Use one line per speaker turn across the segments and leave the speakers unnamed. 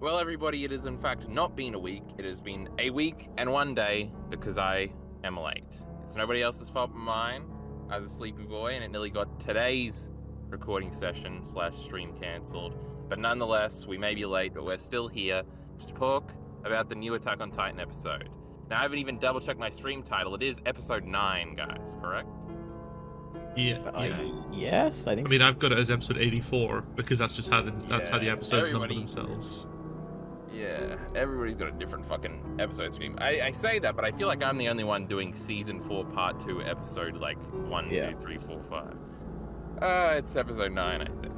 Well, everybody, it has in fact not been a week. It has been a week and 1 day because I am late. It's nobody else's fault but mine. I was a sleepy boy and it nearly got today's recording session / stream cancelled. But nonetheless, we may be late, but we're still here to talk about the new Attack on Titan episode. Now, I haven't even double-checked my stream title. It is episode 9, guys, correct?
Yeah.
Yes, I think.
I mean, I've got it as episode 84 because that's just how how the episodes number
Everybody-
themselves.
Yeah, everybody's got a different fucking episode stream. I say that, but I feel like I'm the only one doing season 4 part 2 episode like 1,
Yeah.
2, 3, 4, 5. It's episode 9, I think.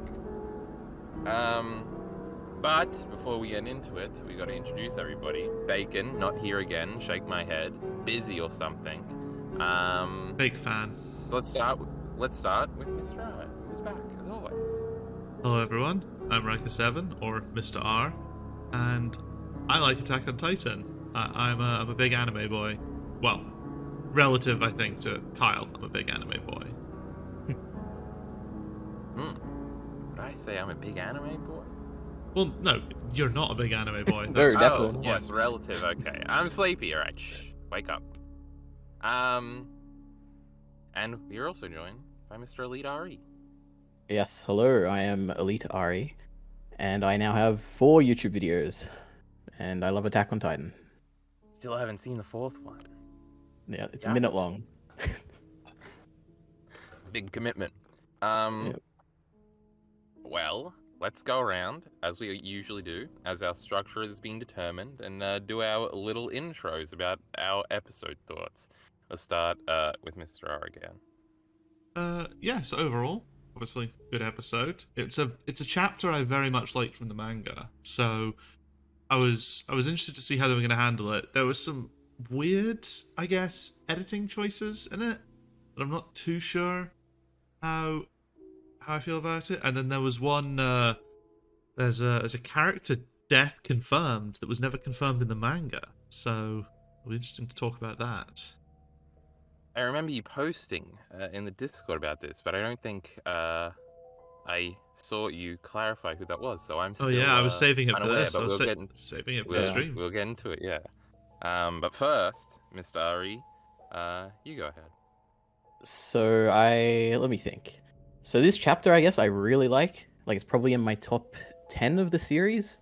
But before we get into it, we got to introduce everybody. Bacon, not here again. Shake my head. Busy or something.
Big fan.
So let's start with Mr. R, who's back as always.
Hello, everyone. I'm Riker7, or Mr. R, and I like Attack on Titan. I'm a big anime boy. Well, relative, I think, to Kyle. I'm a big anime boy.
Would I say I'm a big anime boy?
Well, no, you're not a big anime boy.
Very
That's-
definitely.
Oh, yes, relative. Okay, I'm sleepy. All right, wake up. And we are also joined by Mr. Elite Ari.
Yes, hello, I am Elite Ari, and I now have 4 YouTube videos, and I love Attack on Titan.
Still haven't seen the 4th one.
Yeah, it's
Yeah.
a minute long.
Big commitment.
Yep.
Well, let's go around as we usually do, as our structure has been determined, and do our little intros about our episode thoughts. Let's start with Mr. R again.
So overall, obviously, good episode. It's a chapter I very much liked from the manga, so I was interested to see how they were going to handle it. There was some weird, I guess, editing choices in it, but I'm not too sure how I feel about it. And then there was one, there's a character death confirmed that was never confirmed in the manga, so it'll be interesting to talk about that.
I remember you posting in the Discord about this, but I don't think I saw you clarify who that was. So I'm still.
Oh yeah, I was saving it for
unaware,
this.
but
I was
we'll get
saving it for
we'll,
the stream.
We'll get into it, yeah. But first, Mr. Ari, you go ahead.
So let me think. So this chapter, I guess, I really like. Like, it's probably in my top 10 of the series.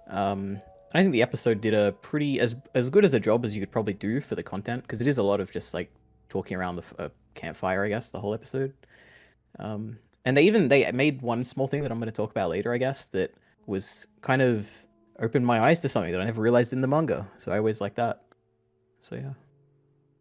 I think the episode did a pretty as good as a job as you could probably do for the content, because it is a lot of just like talking around the campfire, I guess, the whole episode. And they made one small thing that I'm going to talk about later, I guess, that was kind of opened my eyes to something that I never realized in the manga. So I always like that. So yeah.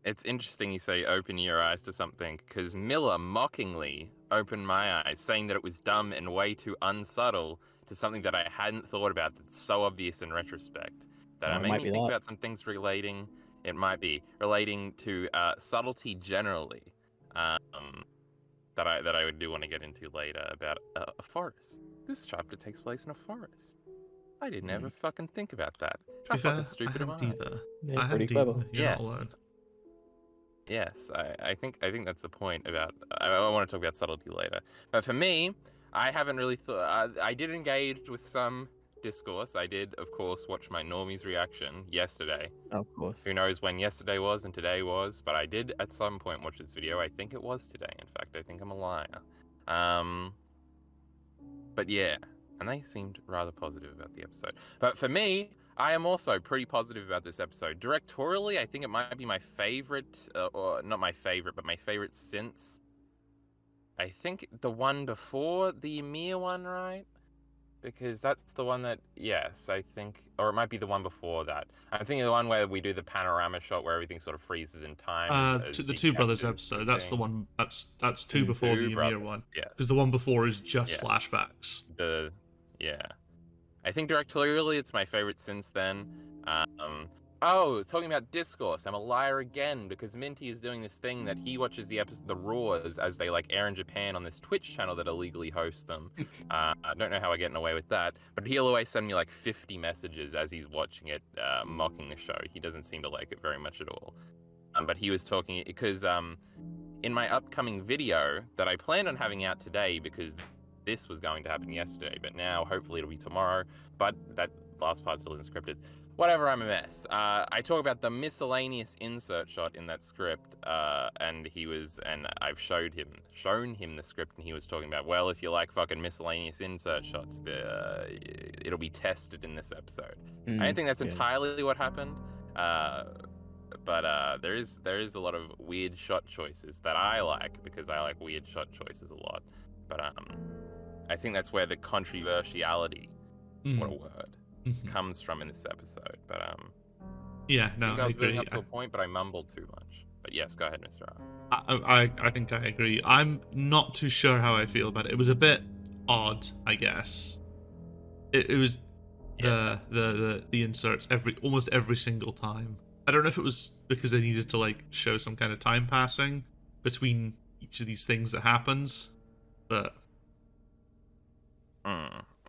It's interesting you say open your eyes to something, because Miller mockingly opened my eyes, saying that it was dumb and way too unsubtle to something that I hadn't thought about that's so obvious in retrospect. That
It
made
might
me
be
think
that.
about some things relating to subtlety generally, that I would do want to get into later about a forest. This chapter takes place in a forest. I didn't ever fucking think about that. How fucking stupid am I?
Yeah,
I
pretty
hadn't
clever.
either. You're
Yes.
not alone.
Yes, I think that's the point about. I want to talk about subtlety later, but for me, I haven't really thought. I did engage with some discourse. I did, of course, watch my normies reaction yesterday.
Of course.
Who knows when yesterday was and today was, but I did at some point watch this video. I think it was today. In fact, I think I'm a liar. But yeah, and they seemed rather positive about the episode. But for me, I am also pretty positive about this episode. Directorially, I think it might be my favorite, or not my favorite, but my favorite since, I think, the one before the Ymir one, right? Because that's the one that, yes, I think, or it might be the one before that. I'm thinking the one where we do the panorama shot where everything sort of freezes in time.
The Two Brothers episode. That's the one. That's two before the Ymir one.
Yeah.
Because the one before is just
Yeah.
flashbacks.
I think directorially it's my favorite since then. Talking about discourse, I'm a liar again, because Minty is doing this thing that he watches the episode, the Raws, as they like air in Japan on this Twitch channel that illegally hosts them. I don't know how I'm getting away with that, but he'll always send me like 50 messages as he's watching it, mocking the show. He doesn't seem to like it very much at all. But he was talking, because in my upcoming video that I plan on having out today, because this was going to happen yesterday, but now hopefully it'll be tomorrow. But that last part still isn't scripted. Whatever, I'm a mess. I talk about the miscellaneous insert shot in that script, and I've shown him the script, and he was talking about, well, if you like fucking miscellaneous insert shots, it'll be tested in this episode. I don't think that's entirely what happened, but there is a lot of weird shot choices that I like, because I like weird shot choices a lot. But I think that's where the controversiality, what a word, comes from in this episode. But
yeah, no,
I think I
I
was
agree.
building up to a point, but I mumbled too much. But yes, go ahead, Mr. R.
I think I agree. I'm not too sure how I feel about it. It was a bit odd, I guess. It was the inserts almost every single time. I don't know if it was because they needed to like show some kind of time passing between each of these things that happens, but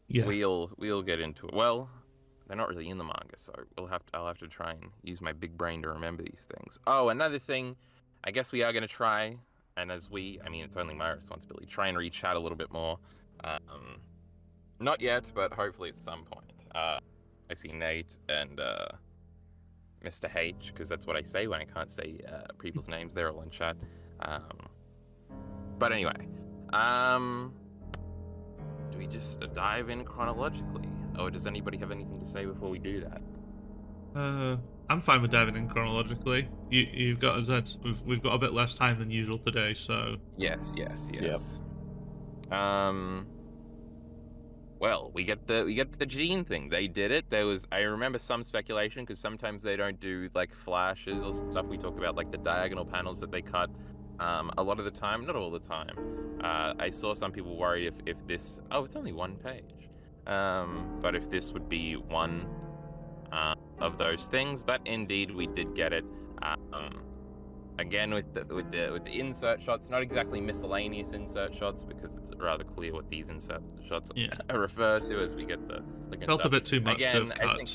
yeah,
we'll get into it. Well, they're not really in the manga, so I'll have to try and use my big brain to remember these things. Oh, another thing, I guess we are going to try, and it's only my responsibility, try and reach out a little bit more. Not yet, but hopefully at some point. I see Nate and Mr. H, because that's what I say when I can't say people's names. They're all in chat. But anyway, do we just dive in chronologically, or does anybody have anything to say before we do that?
I'm fine with diving in chronologically. You've got we've got a bit less time than usual today, so
yes. Well, we get the gene thing. They did it. I remember some speculation, because sometimes they don't do like flashes or stuff. We talk about like the diagonal panels that they cut. A lot of the time, not all the time. I saw some people worried if this. Oh, it's only one page. But if this would be one of those things. But indeed, we did get it. Again, with the insert shots, not exactly miscellaneous insert shots, because it's rather clear what these insert shots refer to as we get the.
Felt a bit too much to have cut.
I think,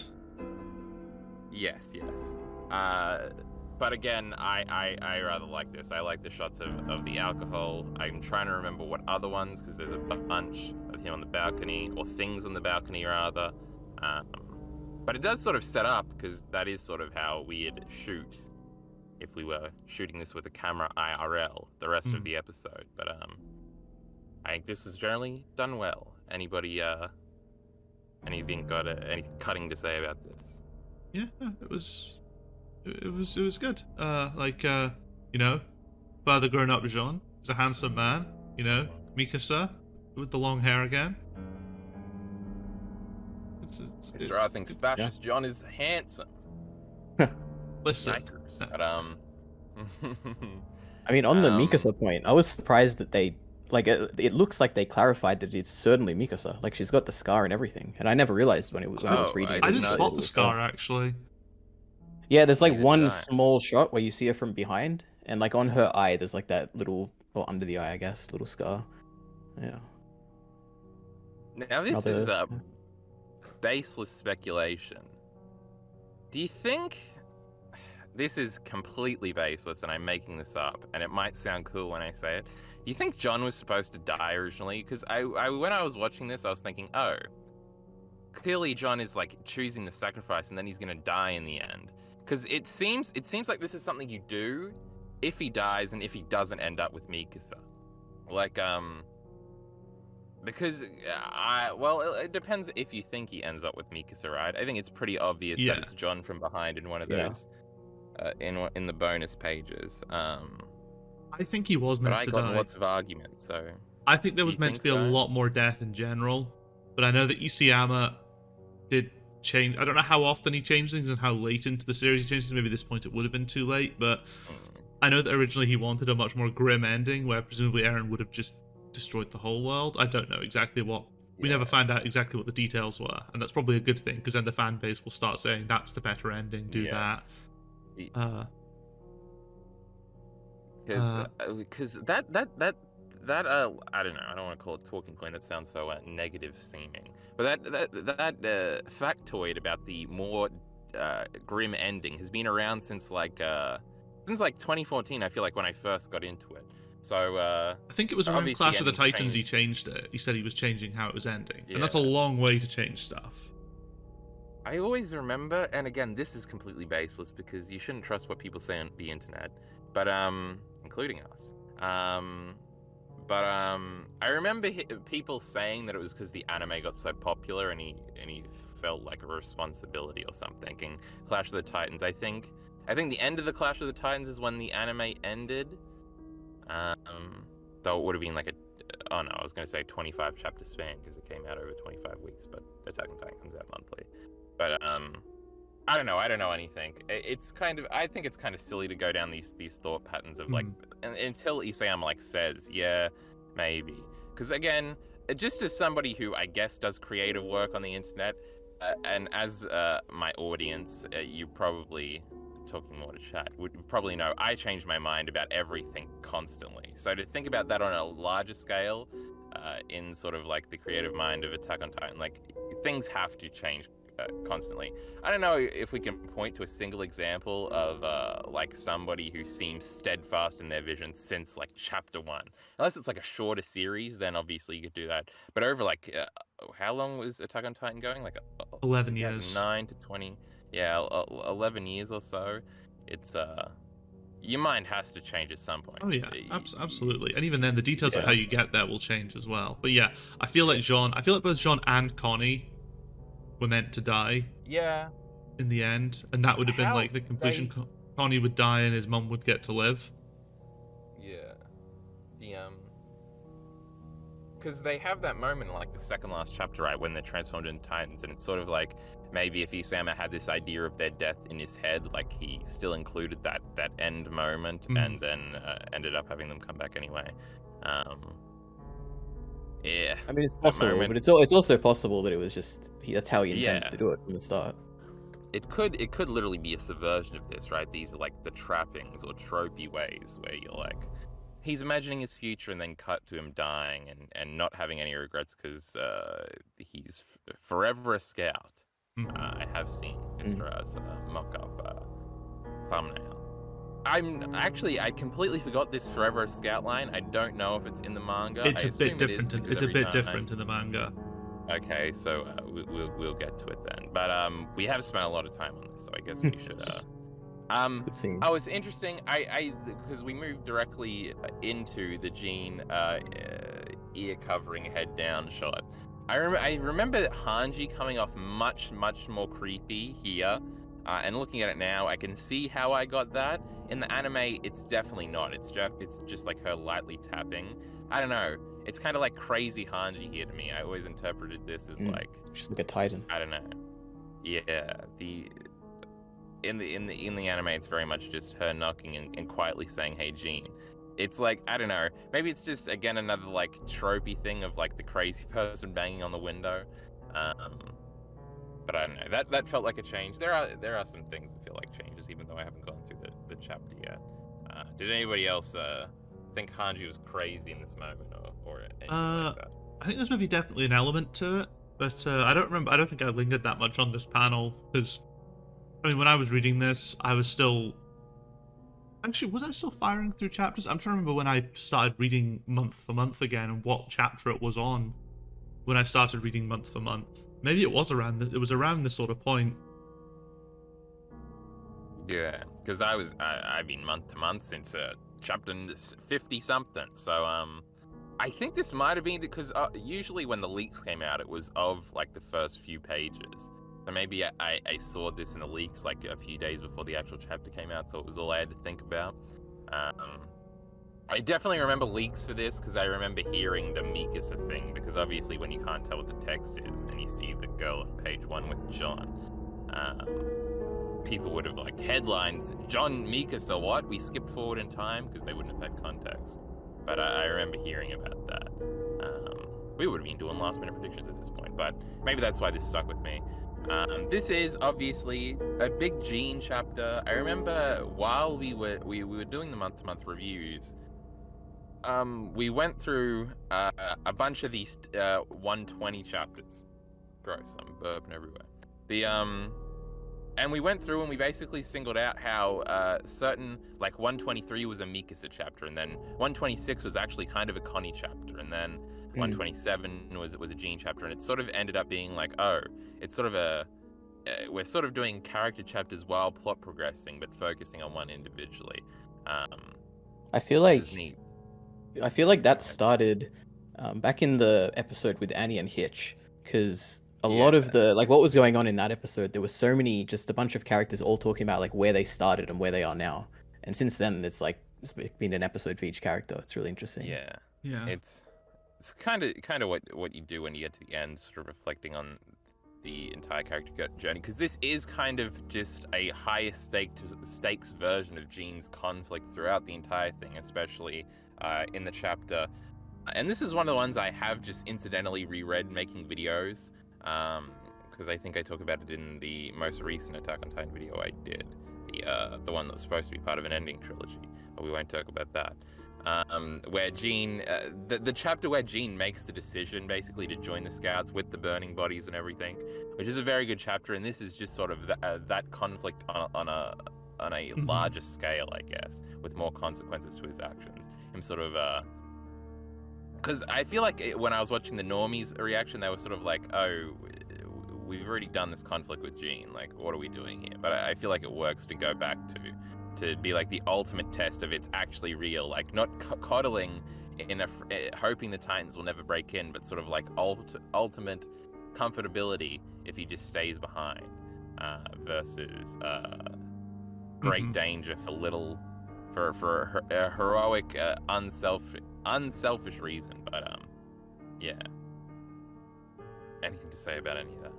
yes. But again, I rather like this. I like the shots of the alcohol. I'm trying to remember what other ones, because there's a bunch of him on the balcony, or things on the balcony rather. But it does sort of set up, because that is sort of how we'd shoot if we were shooting this with a camera IRL the rest of the episode. But I think this was generally done well. Anybody anything got any cutting to say about this?
Yeah, it was good. Further grown up Jean is a handsome man. Mikasa with the long hair again.
Mr. R thinks fascist John is handsome.
Listen,
but
on the Mikasa point, I was surprised that they it looks like they clarified that it's certainly Mikasa. Like, she's got the scar and everything, and I never realized when I was reading.
I didn't spot the scar actually.
Yeah, there's like one small shot where you see her from behind, and like on her eye, there's like that little, or under the eye, I guess, little scar. Yeah.
Now this is a baseless speculation. Do you think this is completely baseless, and I'm making this up, and it might sound cool when I say it? Do you think John was supposed to die originally? Because when I was watching this, I was thinking, oh, clearly John is like choosing the sacrifice, and then he's gonna die in the end. Because it seems like this is something you do if he dies and if he doesn't end up with Mikasa. Like, because it depends if you think he ends up with Mikasa, right? I think it's pretty obvious that it's John from behind in one of those, in the bonus pages.
I think he was meant to die.
But I got lots of arguments, so.
I think there was meant to be a lot more death in general, but I know that Isayama did change. I don't know how often he changed things and how late into the series he changed things. Maybe at this point it would have been too late, but I know that originally he wanted a much more grim ending, where presumably Eren would have just destroyed the whole world. I don't know exactly what. We never found out exactly what the details were, and that's probably a good thing, because then the fan base will start saying that's the better ending. Do that.
Because that I don't know. I don't want to call it talking point. That sounds so negative seeming. But that factoid about the more grim ending has been around since like 2014. I feel like when I first got into it. So
I think it was around
obviously
Clash of the
getting
Titans he
trained-
changed it. He said he was changing how it was ending.
Yeah.
And that's a long way to change stuff.
I always remember, and again, this is completely baseless because you shouldn't trust what people say on the internet, but including us. I remember people saying that it was because the anime got so popular, and he felt like a responsibility or something. In Clash of the Titans, I think the end of the Clash of the Titans is when the anime ended. Though it would have been like I was going to say 25 chapter span because it came out over 25 weeks, but Attack on Titan comes out monthly. But I don't know anything. It's kind of, I think it's kind of silly to go down these thought patterns of like until Isayama like says, yeah, maybe. Because again, just as somebody who I guess does creative work on the internet, and as my audience, you probably talking more to chat would probably know I change my mind about everything constantly. So to think about that on a larger scale, in sort of like the creative mind of Attack on Titan, like things have to change constantly. I don't know if we can point to a single example of like somebody who seems steadfast in their vision since like chapter 1. Unless it's like a shorter series, then obviously you could do that. But over like how long was Attack on Titan going? Like
11 years.
9 to 20. Yeah, 11 years or so. It's your mind has to change at some point.
Oh yeah, absolutely. And even then, the details of how you get there will change as well. But yeah, I feel like both Jean and Connie were meant to die.
Yeah.
In the end, and that would have been like the completion. Connie would die and his mum would get to live.
Yeah. Because they have that moment in like the second last chapter, right, when they're transformed into Titans, and it's sort of like maybe if Isayama had this idea of their death in his head, like he still included that end moment, and then ended up having them come back anyway. Yeah.
I mean, it's possible, but it's also possible that it was just that's how he intended to do it from the start.
It could literally be a subversion of this, right? These are like the trappings or tropey ways where you're like, he's imagining his future and then cut to him dying and not having any regrets because he's forever a scout. I have seen Mistra's mock-up thumbnail. I completely forgot this forever a scout line. I don't know if it's in the manga.
It's a bit different. It's a bit different in the manga.
Okay, so we'll get to it then. But we have spent a lot of time on this, so I guess we should. Oh, it's interesting. I because we moved directly into the Jean ear covering, head down shot. I remember Hanji coming off much more creepy here, and looking at it now, I can see how I got that. In the anime, it's definitely not. It's just like her lightly tapping. I don't know. It's kind of like crazy Hanji here to me. I always interpreted this as like
she's like a Titan.
I don't know. Yeah, in the anime, it's very much just her knocking and quietly saying, "Hey, Jean." It's like, I don't know. Maybe it's just again another like tropey thing of like the crazy person banging on the window. But I don't know. That felt like a change. There are some things that feel like changes, even though I haven't gone through the chapter yet. Did anybody else think Hanji was crazy in this moment or anything like that?
I think there's maybe definitely an element to it, but I don't remember. I don't think I lingered that much on this panel because, I mean, when I was reading this, I was still. Actually, was I still firing through chapters? I'm trying to remember when I started reading month for month again and what chapter it was on when I started reading month for month. Maybe it was around this sort of point.
Yeah, because I've been month to month since chapter 50 something. So I think this might have been because usually when the leaks came out, it was of like the first few pages. So maybe I saw this in the leaks like a few days before the actual chapter came out, so it was all I had to think about. I definitely remember leaks for this because I remember hearing the Mikasa thing, because obviously when you can't tell what the text is and you see the girl on page 1 with John, people would have like headlines, John Mikasa what? We skipped forward in time because they wouldn't have had context. But I remember hearing about that. We would have been doing last minute predictions at this point, but maybe that's why this stuck with me. This is obviously a big Jean chapter. I remember while we were doing the month-to-month reviews, we went through a bunch of these 120 chapters. Gross, I'm burping everywhere. and we went through and we basically singled out how certain, like 123 was a Mikasa chapter, and then 126 was actually kind of a Connie chapter, and then 127 was a Jean chapter, and it sort of ended up being like, oh, it's sort of we're sort of doing character chapters while plot progressing, but focusing on one individually.
I feel like that started back in the episode with Annie and Hitch, because a lot of the, like, what was going on in that episode, there was so many, just a bunch of characters all talking about like where they started and where they are now, and since then it's been an episode for each character. It's really interesting.
Yeah. It's kind of what you do when you get to the end, sort of reflecting on the entire character journey, because this is kind of just a higher stakes version of Jean's conflict throughout the entire thing, especially in the chapter. And this is one of the ones I have just incidentally reread making videos, because I think I talk about it in the most recent Attack on Titan video I did, the one that was supposed to be part of an ending trilogy, but we won't talk about that. Where Jean, the chapter where Jean makes the decision basically to join the Scouts with the burning bodies and everything, which is a very good chapter, and this is just sort of that conflict on a larger scale, I guess, with more consequences to his actions. Him sort of, because I feel like when I was watching the normies' reaction, they were sort of like, oh, we've already done this conflict with Jean, like, what are we doing here? But I feel like it works to go back to be like the ultimate test of it's actually real, like not coddling in hoping the Titans will never break in, but sort of like ultimate comfortability if he just stays behind, versus great danger for a heroic, unselfish reason. But yeah. Anything to say about any of that?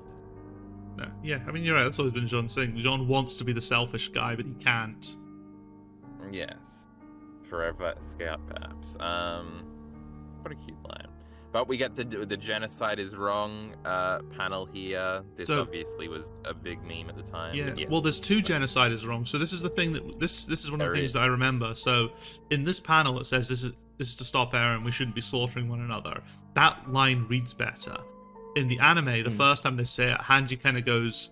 No. Yeah, I mean, you're right. That's always been Jean's thing. Jean wants to be the selfish guy, but he can't.
Yes. Forever Scout, perhaps. What a cute line. But we get the genocide is wrong panel here. This obviously was a big meme at the time.
Yeah.
Yes.
Well, there's two genocide is wrong. So this is the thing that this is one of the things that I remember. So in this panel, it says this is to stop Eren. We shouldn't be slaughtering one another. That line reads better. In the anime, the first time they say it, Hanji kind of goes,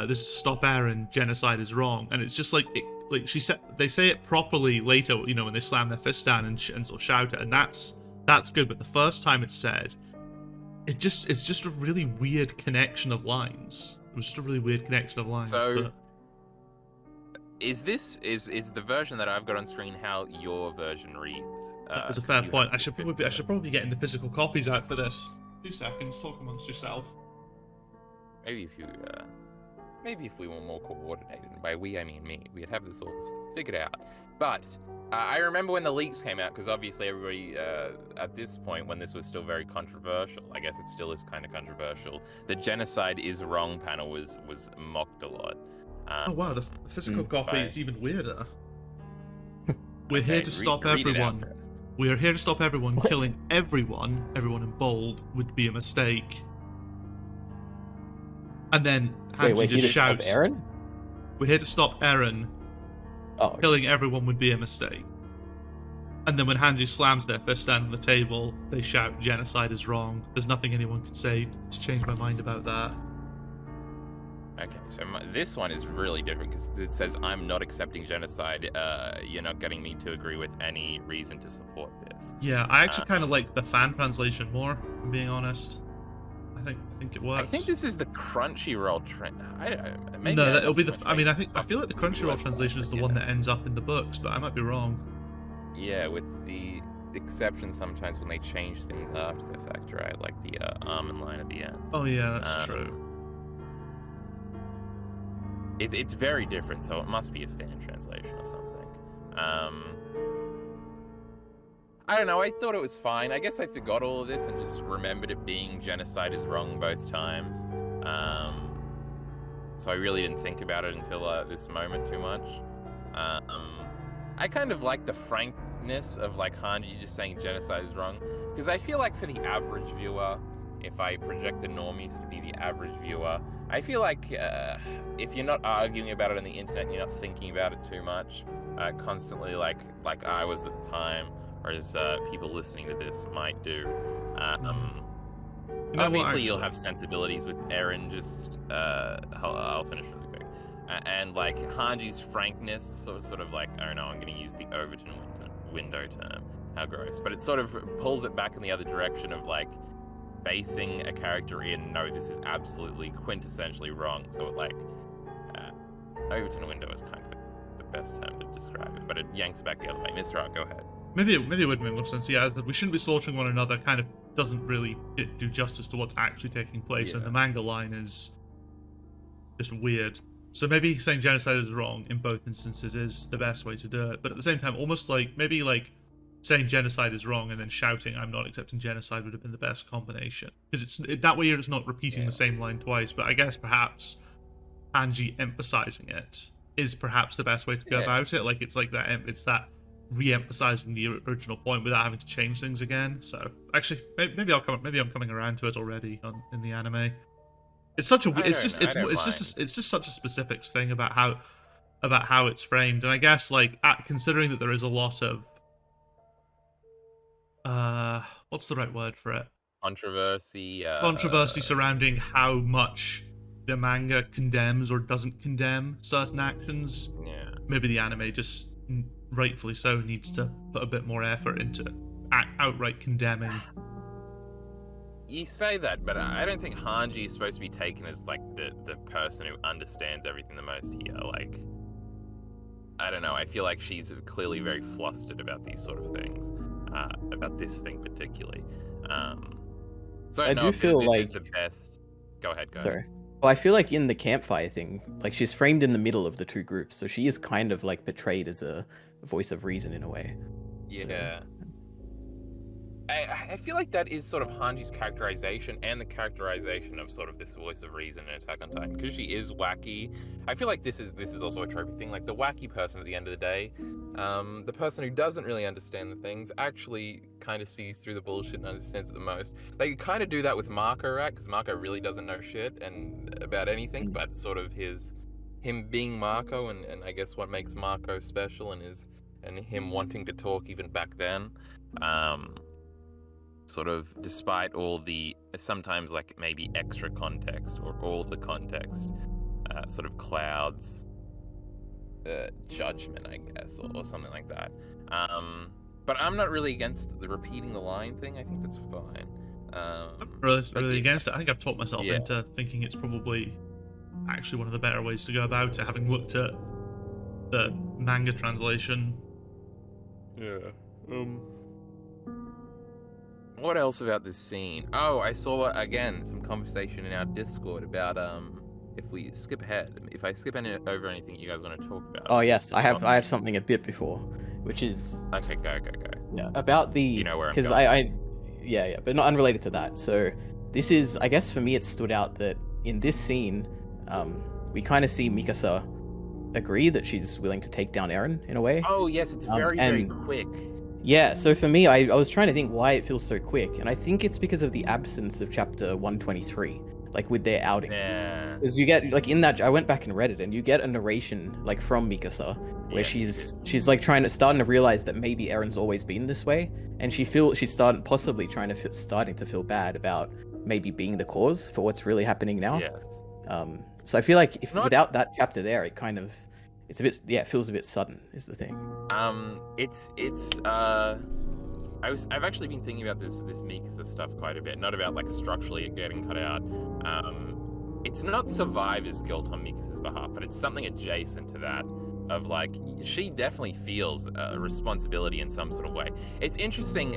"This is to stop Eren. Genocide is wrong," and it's just like they say it properly later. You know, when they slam their fist down and sort of shout it, and that's good. But the first time it's said, it's just a really weird connection of lines. It was just a really weird connection of lines.
So, is the version that I've got on screen how your version reads?
That's a fair point. I should probably be getting the physical copies out for this. 2 seconds, talk amongst yourself.
Maybe if we were more coordinated, and by we I mean me, we'd have this all figured out. But I remember when the leaks came out, because obviously everybody at this point, when this was still very controversial, I guess it still is kind of controversial, the genocide is wrong panel was mocked a lot.
Oh wow, the physical copy is even weirder. We're here to stop everyone. We are here to stop everyone. Killing everyone in bold would be a mistake. And then Hanji just shouts,
stop Eren?
"We're here to stop Eren.
Oh,
Killing everyone would be a mistake." And then when Hanji slams their fist down on the table, they shout, "Genocide is wrong. There's nothing anyone can say to change my mind about that."
Okay, so this one is really different because it says, "I'm not accepting genocide. You're not getting me to agree with any reason to support this."
Yeah, I actually kind of like the fan translation more, if I'm being honest. I think it works.
I think this is the Crunchyroll maybe
no, it'll be the. I mean, I feel like the Crunchyroll translation is the one that ends up in the books, but I might be wrong.
Yeah, with the exception sometimes when they change things after the fact, right? Like the almond line at the end.
Oh yeah, that's true.
It's very different, so it must be a fan translation or something. I don't know, I thought it was fine. I guess I forgot all of this and just remembered it being genocide is wrong both times. So I really didn't think about it until this moment too much. I kind of like the frankness of like Hanji just saying genocide is wrong, because I feel like for the average viewer, if I project the normies to be the average viewer, I feel like if you're not arguing about it on the internet and you're not thinking about it too much, constantly like I was at the time, or as people listening to this might do, obviously you'll have sensibilities with Eren. Just I'll finish really quick. and like Hanji's frankness, sort of like, oh no, I'm going to use the Overton window term. How gross! But it sort of pulls it back in the other direction of like basing a character in, no, this is absolutely quintessentially wrong. So it like Overton window is kind of the best term to describe it, but it yanks it back the other way. Mr. Art, go ahead.
Maybe it would make more sense. Yeah, as that we shouldn't be slaughtering one another kind of doesn't really do justice to what's actually taking place, and the manga line is just weird. So maybe saying genocide is wrong in both instances is the best way to do it, but at the same time, almost like maybe like saying genocide is wrong and then shouting I'm not accepting genocide would have been the best combination, because that way you're just not repeating the same line twice. But I guess perhaps Angie emphasizing it is perhaps the best way to go about it. Like it's that re-emphasizing the original point without having to change things again. So actually, maybe I'm coming around to it already in the anime. It's such a it's just such a specifics thing about how it's framed, and I guess like considering that there is a lot of what's the right word for it?
Controversy
surrounding how much the manga condemns or doesn't condemn certain actions.
Yeah.
Maybe the anime just rightfully so needs to put a bit more effort into outright condemning.
You say that, but I don't think Hanji is supposed to be taken as like the person who understands everything the most here. Like, I don't know. I feel like she's clearly very flustered about these sort of things, about this thing particularly. So I do feel this is the best. Go ahead.
Sorry. Well, I feel like in the campfire thing, like she's framed in the middle of the two groups, so she is kind of like portrayed as a voice of reason in a way.
Yeah. So. I feel like that is sort of Hanji's characterization and the characterization of sort of this voice of reason in Attack on Titan, because she is wacky. I feel like this is also a tropey thing, like the wacky person at the end of the day, the person who doesn't really understand the things actually kind of sees through the bullshit and understands it the most. They kind of do that with Marco, right? Because Marco really doesn't know shit and about anything, but sort of him being Marco and I guess what makes Marco special and him wanting to talk even back then. Sort of despite all the sometimes like maybe extra context or all the context sort of clouds judgment, I guess, or something like that. But I'm not really against the repeating the line thing. I think that's fine.
I'm really against it. I think I've taught myself into thinking it's probably actually one of the better ways to go about it, having looked at the manga translation.
Yeah. What else about this scene? Oh, I saw again some conversation in our Discord about if we skip ahead, if I skip over anything you guys want to talk about.
Oh yes, I have something a bit before, which is
okay. Go.
Yeah, about the
you know where I'm
because
going.
Yeah, but not unrelated to that. So this is, I guess for me, it stood out that in this scene, we kind of see Mikasa agree that she's willing to take down Eren in a way.
Oh yes, it's very quick.
Yeah, so for me, I was trying to think why it feels so quick, and I think it's because of the absence of chapter 123, like with their outing.
Yeah.
Because you get, like in that, I went back and read it, and you get a narration, like from Mikasa, where she's like starting to realize that maybe Eren's always been this way, and she's starting to feel bad about maybe being the cause for what's really happening now.
Yes.
So I feel like without that chapter there, it kind of, it's a bit, it feels a bit sudden, is the thing.
I've actually been thinking about this Mikasa stuff quite a bit, not about like structurally it getting cut out. It's not survivor's guilt on Mikasa's behalf, but it's something adjacent to that, of like, she definitely feels a responsibility in some sort of way. It's interesting,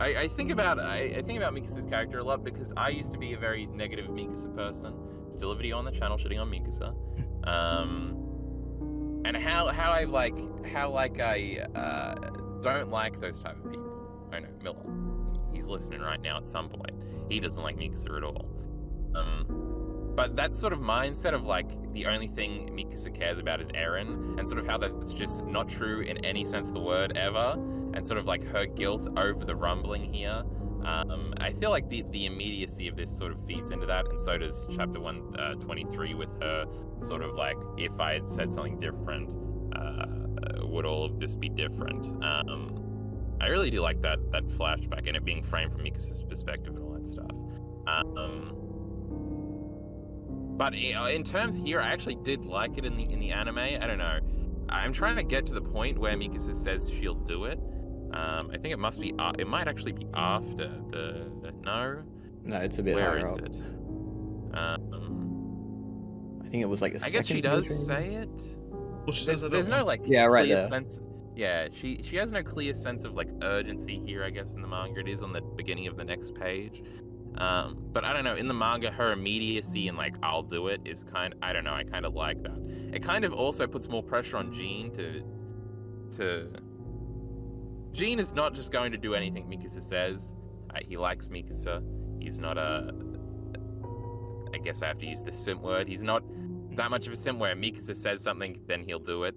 I think about Mikasa's character a lot, because I used to be a very negative Mikasa person. Still a video on the channel shitting on Mikasa. And how I don't like those type of people. I know Miller, he's listening right now at some point. He doesn't like Mikasa at all. But that sort of mindset of like the only thing Mikasa cares about is Eren, and sort of how that's just not true in any sense of the word ever, and sort of like her guilt over the rumbling here. I feel like the immediacy of this sort of feeds into that, and so does chapter 123 with her sort of like, if I had said something different, would all of this be different? I really do like that flashback and it being framed from Mikasa's perspective and all that stuff. But in terms here, I actually did like it in the anime. I don't know. I'm trying to get to the point where Mikasa says she'll do it. I think it must be. It might actually be after the no.
No, it's a bit
Where
higher
is
up.
it?
I think it was like the
I guess she
second
does
page, maybe?
say it.
Well, she says
There's no like
Yeah, right
clear
there.
sense. Yeah, she has no clear sense of like urgency here. I guess in the manga it is on the beginning of the next page. But I don't know. In the manga, her immediacy and like I'll do it is I don't know. I kind of like that. It kind of also puts more pressure on Jean to. Jean is not just going to do anything Mikasa says. He likes Mikasa. He's not a. I guess I have to use the simp word. He's not that much of a simp where Mikasa says something, then he'll do it.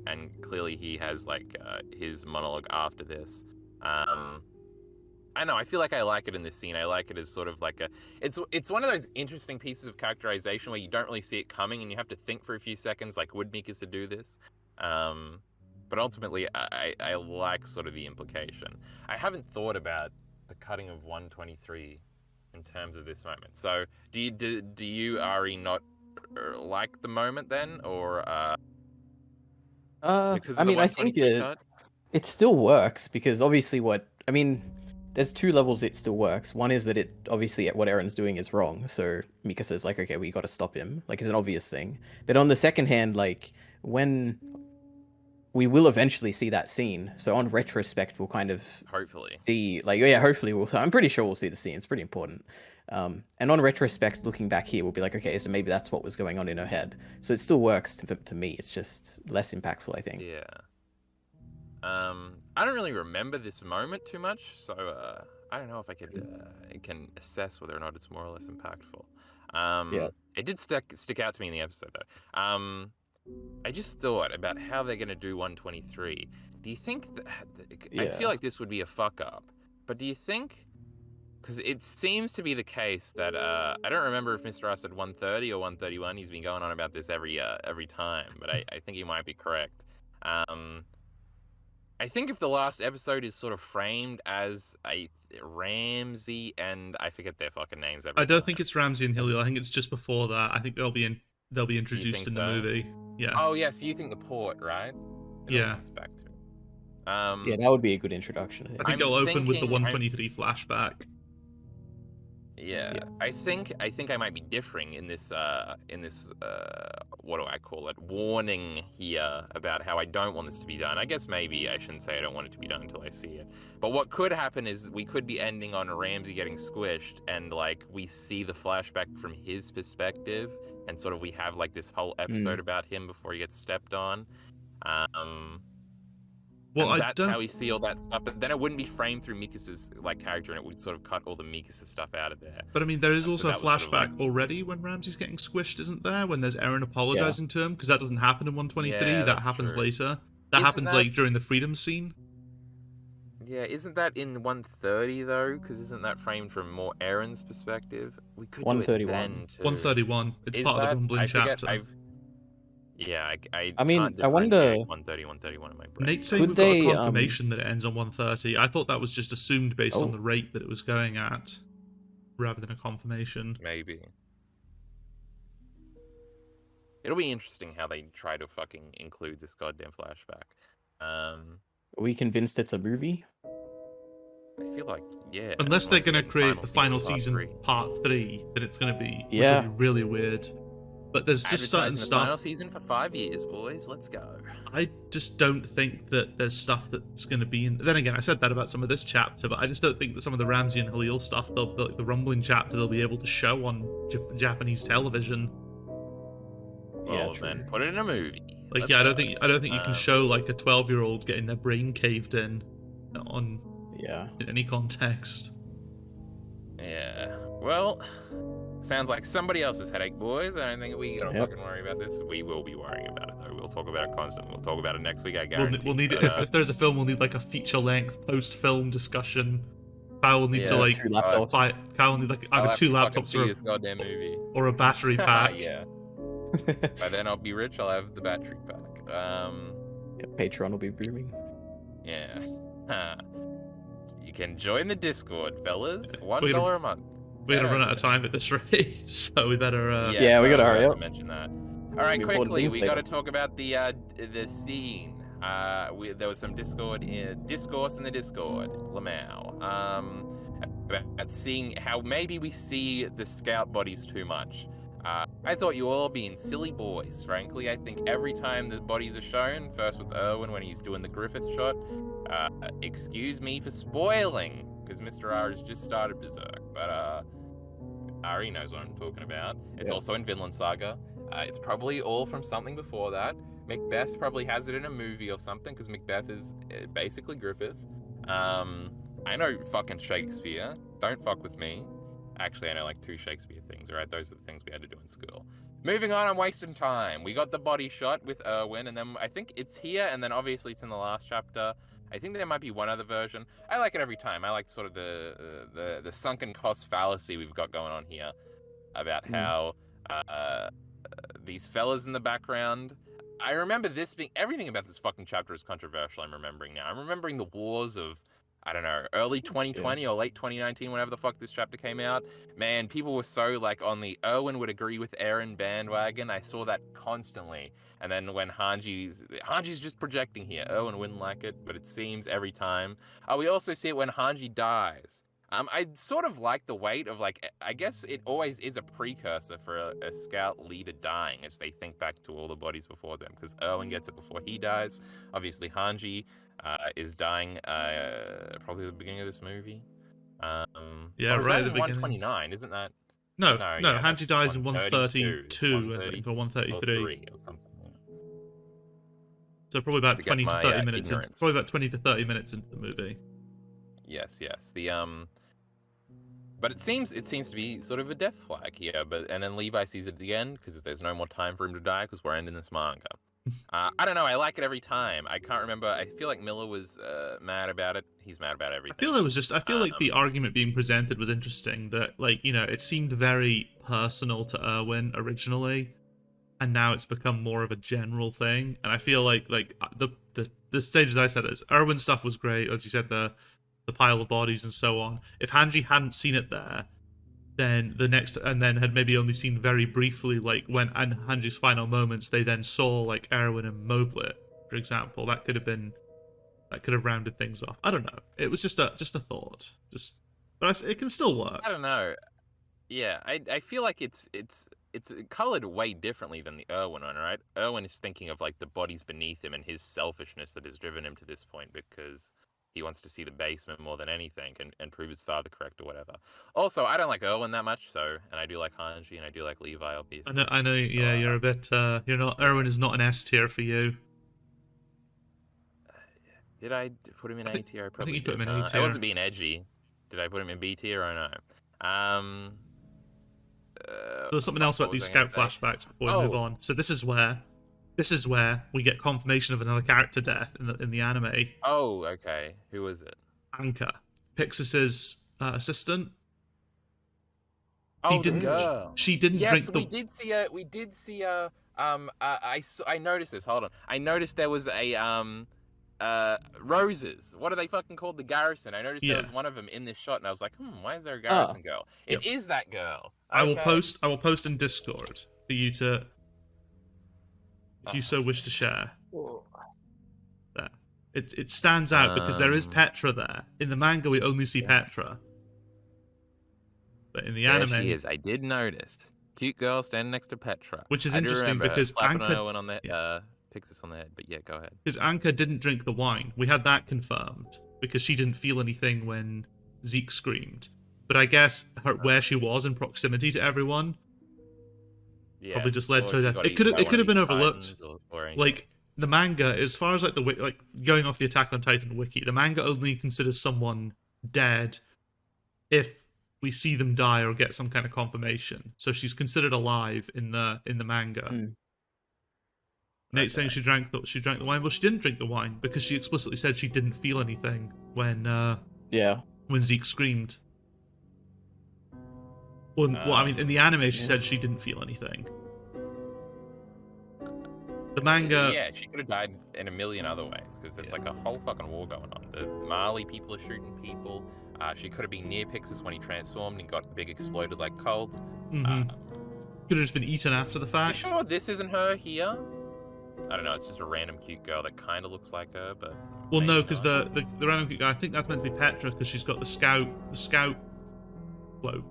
And clearly he has like his monologue after this. I know. I feel like I like it in this scene. I like it as sort of like it's one of those interesting pieces of characterization where you don't really see it coming, and you have to think for a few seconds. Like, would Mikasa do this? But ultimately, I like sort of the implication. I haven't thought about the cutting of 123 in terms of this moment. So, do you Ari not like the moment then, or because of
I
the
mean, I think
123 cut?
it still works because obviously there's two levels it still works. One is that it obviously what Eren's doing is wrong, so Mikasa's like, okay, we got to stop him. Like, it's an obvious thing. But on the second hand, like when we will eventually see that scene, so on retrospect, we'll kind of
Hopefully.
see, like, yeah, hopefully we'll. I'm pretty sure we'll see the scene. It's pretty important. And on retrospect, looking back here, we'll be like, okay, so maybe that's what was going on in her head. So it still works to me. It's just less impactful, I think.
Yeah. I don't really remember this moment too much, so I don't know if I can assess whether or not it's more or less impactful.
Yeah.
It did stick out to me in the episode though. I just thought about how they're gonna do 123. Do you think that? I
Yeah.
feel like this would be a fuck up, but do you think? Because it seems to be the case that I don't remember if Mr. R said 130 or 131. He's been going on about this every time, but I think he might be correct. I think if the last episode is sort of framed as a Ramsey and I forget their fucking names.
I don't think it's Ramsey and Hilliel. I think it's just before that. I think they'll be introduced in the
so?
movie. Yeah.
Oh yeah, so you think the port, right?
Yeah.
Back to me.
Yeah, that would be a good introduction.
I think they'll open with the 123 flashback.
Yeah, I think I might be differing in this what do I call it, warning here about how I don't want this to be done. I guess maybe I shouldn't say I don't want it to be done until I see it. But what could happen is we could be ending on Ramsey getting squished and like we see the flashback from his perspective and sort of we have like this whole episode about him before he gets stepped on.
Well,
and that's how we see all that stuff, but then it wouldn't be framed through Mikasa's like character, and it would sort of cut all the Mikasa stuff out of there.
But I mean, there is also a flashback
sort of like...
already when Ramsey's getting squished, isn't there? When there's Eren apologizing to him, because that doesn't happen in 123.
Yeah,
that happens
true.
later. That happens like during the freedom scene.
Yeah, isn't that in 130 though? Because isn't that framed from more Eren's perspective? We could
131.
do it then too.
131. It's part of the rumbling chapter.
Yeah,
I mean,
can't
I wonder.
130, 131 in my brain.
Nate's saying we've got a confirmation that it ends on 130. I thought that was just assumed based on the rate that it was going at, rather than a confirmation.
Maybe. It'll be interesting how they try to fucking include this goddamn flashback.
Are we convinced it's a movie?
I feel like, yeah.
Unless they're going to create the final season part 3, then it's going to be, which will be really weird. But there's just certain stuff.
Final season for 5 years, boys. Let's go.
I just don't think that there's stuff that's going to be in. Then again, I said that about some of this chapter, but I just don't think that some of the Ramsey and Halil stuff, like the rumbling chapter, they'll be able to show on Japanese television.
Well, then put it in a movie.
Like, I don't think you can show like a 12-year-old getting their brain caved in in any context.
Yeah. Well. Sounds like somebody else's headache, boys. I don't think we gotta fucking worry about this. We will be worrying about it, though. We'll talk about it constantly. We'll talk about it next week, I guarantee.
We'll need it. If there's a film, we'll need like a feature-length post-film discustion. Kyle will need to like buy. Kyle will need like either 2 laptops or a battery pack.
Yeah. By then I'll be rich. I'll have the battery pack.
Patreon will be booming.
Yeah. You can join the Discord, fellas. $1 a month.
we're gonna run out of time at this rate, so we better.
Yeah, we gotta hurry up.
To mention that. All right, quickly, we got to talk about the scene. There was some discourse in the Discord, Lamau, about seeing how maybe we see the scout bodies too much. I thought you all being silly boys, frankly. I think every time the bodies are shown, first with Erwin when he's doing the Griffith shot, excuse me for spoiling, because Mr. R has just started Berserk, but Ari knows what I'm talking about. It's also in Vinland Saga. It's probably all from something before that. Macbeth probably has it in a movie or something, because Macbeth is basically Griffith. I know fucking Shakespeare. Don't fuck with me. Actually, I know like 2 Shakespeare things, alright? Those are the things we had to do in school. Moving on, I'm wasting time. We got the body shot with Erwin, and then I think it's here, and then obviously it's in the last chapter. I think there might be one other version. I like it every time. I like sort of the sunken cost fallacy we've got going on here about how these fellas in the background. I remember this being, everything about this fucking chapter is controversial. I'm remembering now. I'm remembering the wars of, I don't know, early 2020 or late 2019, whenever the fuck this chapter came out. Man, people were so like on the Erwin would agree with Eren bandwagon. I saw that constantly. And then when Hanji's just projecting here. Erwin wouldn't like it, but it seems every time. We also see it when Hanji dies. I sort of like the weight of like, I guess it always is a precursor for a scout leader dying as they think back to all the bodies before them, because Erwin gets it before he dies. Obviously Hanji is dying probably at the beginning of this movie.
Yeah, right at the beginning.
129, isn't that?
No,
yeah,
Hanji dies in 132, I think, or 133.
Or something.
So probably about 20 to 30 minutes into, probably about 20 to 30 minutes into the movie.
Yes. But it seems to be sort of a death flag here. And then Levi sees it again because there's no more time for him to die because we're ending this manga. I don't know. I like it every time. I can't remember. I feel like Miller was mad about it. He's mad about everything.
I feel like the argument being presented was interesting. That it seemed very personal to Erwin originally, and now it's become more of a general thing. And I feel like the stages I said is Erwin's stuff was great, as you said, the pile of bodies and so on. If Hanji hadn't seen it there, then then had maybe only seen very briefly, like when in Hanji's final moments, they then saw like Erwin and Moblit, for example. That could have rounded things off. I don't know. It was just a thought. But it can still work.
I don't know. Yeah, I feel like it's colored way differently than the Erwin one, right? Erwin is thinking of like the bodies beneath him and his selfishness that has driven him to this point because he wants to see the basement more than anything and prove his father correct or whatever. Also, I don't like Erwin that much, and I do like Hanji and I do like Levi, obviously.
I know. Yeah, you're a bit. You're not. Erwin is not an S tier for you.
Did I put him in A tier? I probably
think you put him in A tier.
I wasn't being edgy. Did I put him in B tier or no?
So there's something else about these scout flashbacks before we move on. So this is where we get confirmation of another character death in the anime.
Oh, okay. Who was it?
Anka, Pixis's assistant.
Oh, the girl.
She didn't drink the.
We did see a. I noticed this. Hold on. I noticed there was a roses. What are they fucking called? The garrison. I noticed there was one of them in this shot, and I was like, why is there a garrison girl? It is that girl. Okay.
I will post in Discord for you to, if you so wish to share. There. It stands out because there is Petra there. In the manga, we only see Petra. But in the anime,
she is. I did notice. Cute girl standing next to Petra.
Which is interesting because
Anka went on the Pixis on the head. But yeah, go ahead.
Because Anka didn't drink the wine. We had that confirmed because she didn't feel anything when Zeke screamed. But I guess where she was in proximity to everyone probably just led to her death. It could have been overlooked. Like the manga, as far as like going off the Attack on Titan wiki, the manga only considers someone dead if we see them die or get some kind of confirmation. So she's considered alive in the manga. Nate's saying she drank the wine. Well, she didn't drink the wine because she explicitly said she didn't feel anything when Zeke screamed. Well, I mean, in the anime, she said she didn't feel anything. The manga.
Yeah, she could have died in a million other ways because there's like a whole fucking war going on. The Mali people are shooting people. She could have been near Pixis when he transformed and got big exploded like Colt.
Could have just been eaten after the fact.
You sure this isn't her here? I don't know. It's just a random cute girl that kind of looks like her, but
Well, no,
maybe
because
not.
the random cute guy, I think that's meant to be Petra because she's got the scout cloak.
Well,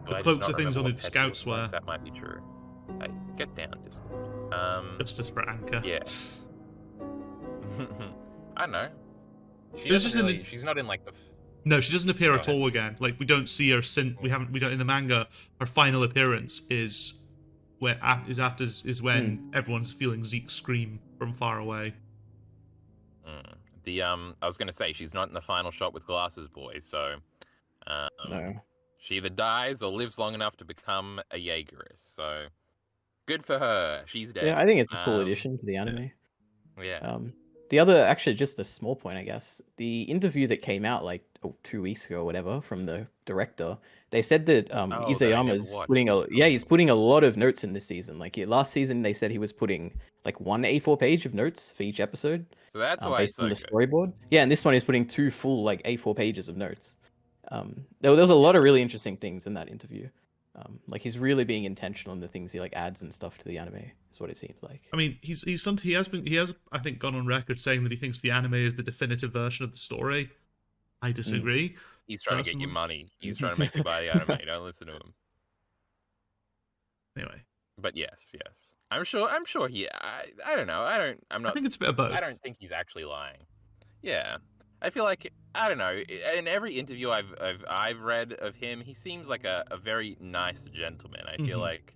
I just
cloaks
don't
are things
remember
only
what
the
Petra
scouts
looks like.
wear.
That might be true. Hey, get down, Discord.
Justice for Anchor.
Yeah. I don't know. She
It was
doesn't
just in
really,
the-
she's not in like the.
No, she doesn't appear
Go
at
ahead.
all again. Like we don't see her since we don't in the manga. Her final appearance is when everyone's feeling Zeke scream from far away.
I was gonna say she's not in the final shot with Glasses Boy, so
No.
she either dies or lives long enough to become a Jaegerist. So good for her. She's dead.
Yeah, I think it's a cool
Um,
addition to the anime.
Yeah.
The other, actually, just a small point, I guess. The interview that came out like 2 weeks ago or whatever from the director, they said that
that I never
Isayama's
watched.
he's putting a lot of notes in this season. Like last season, they said he was putting like 1 A4 page of notes for each episode,
So that's why it's
based on
so
the
good.
storyboard. Yeah, and this one is putting 2 full like A4 pages of notes. There was a lot of really interesting things in that interview. Like he's really being intentional in the things he like adds and stuff to the anime. Is what it seems like.
I mean, he has I think gone on record saying that he thinks the anime is the definitive version of the story. I disagree.
He's trying to get you
Personally.
money. He's trying to make you buy the anime. Don't listen to him.
Anyway,
But yes. I'm sure he. I don't know. I'm not.
I think it's a bit of both.
I don't think he's actually lying. Yeah, I feel like I don't know. In every interview I've read of him, he seems like a very nice gentleman. I feel like,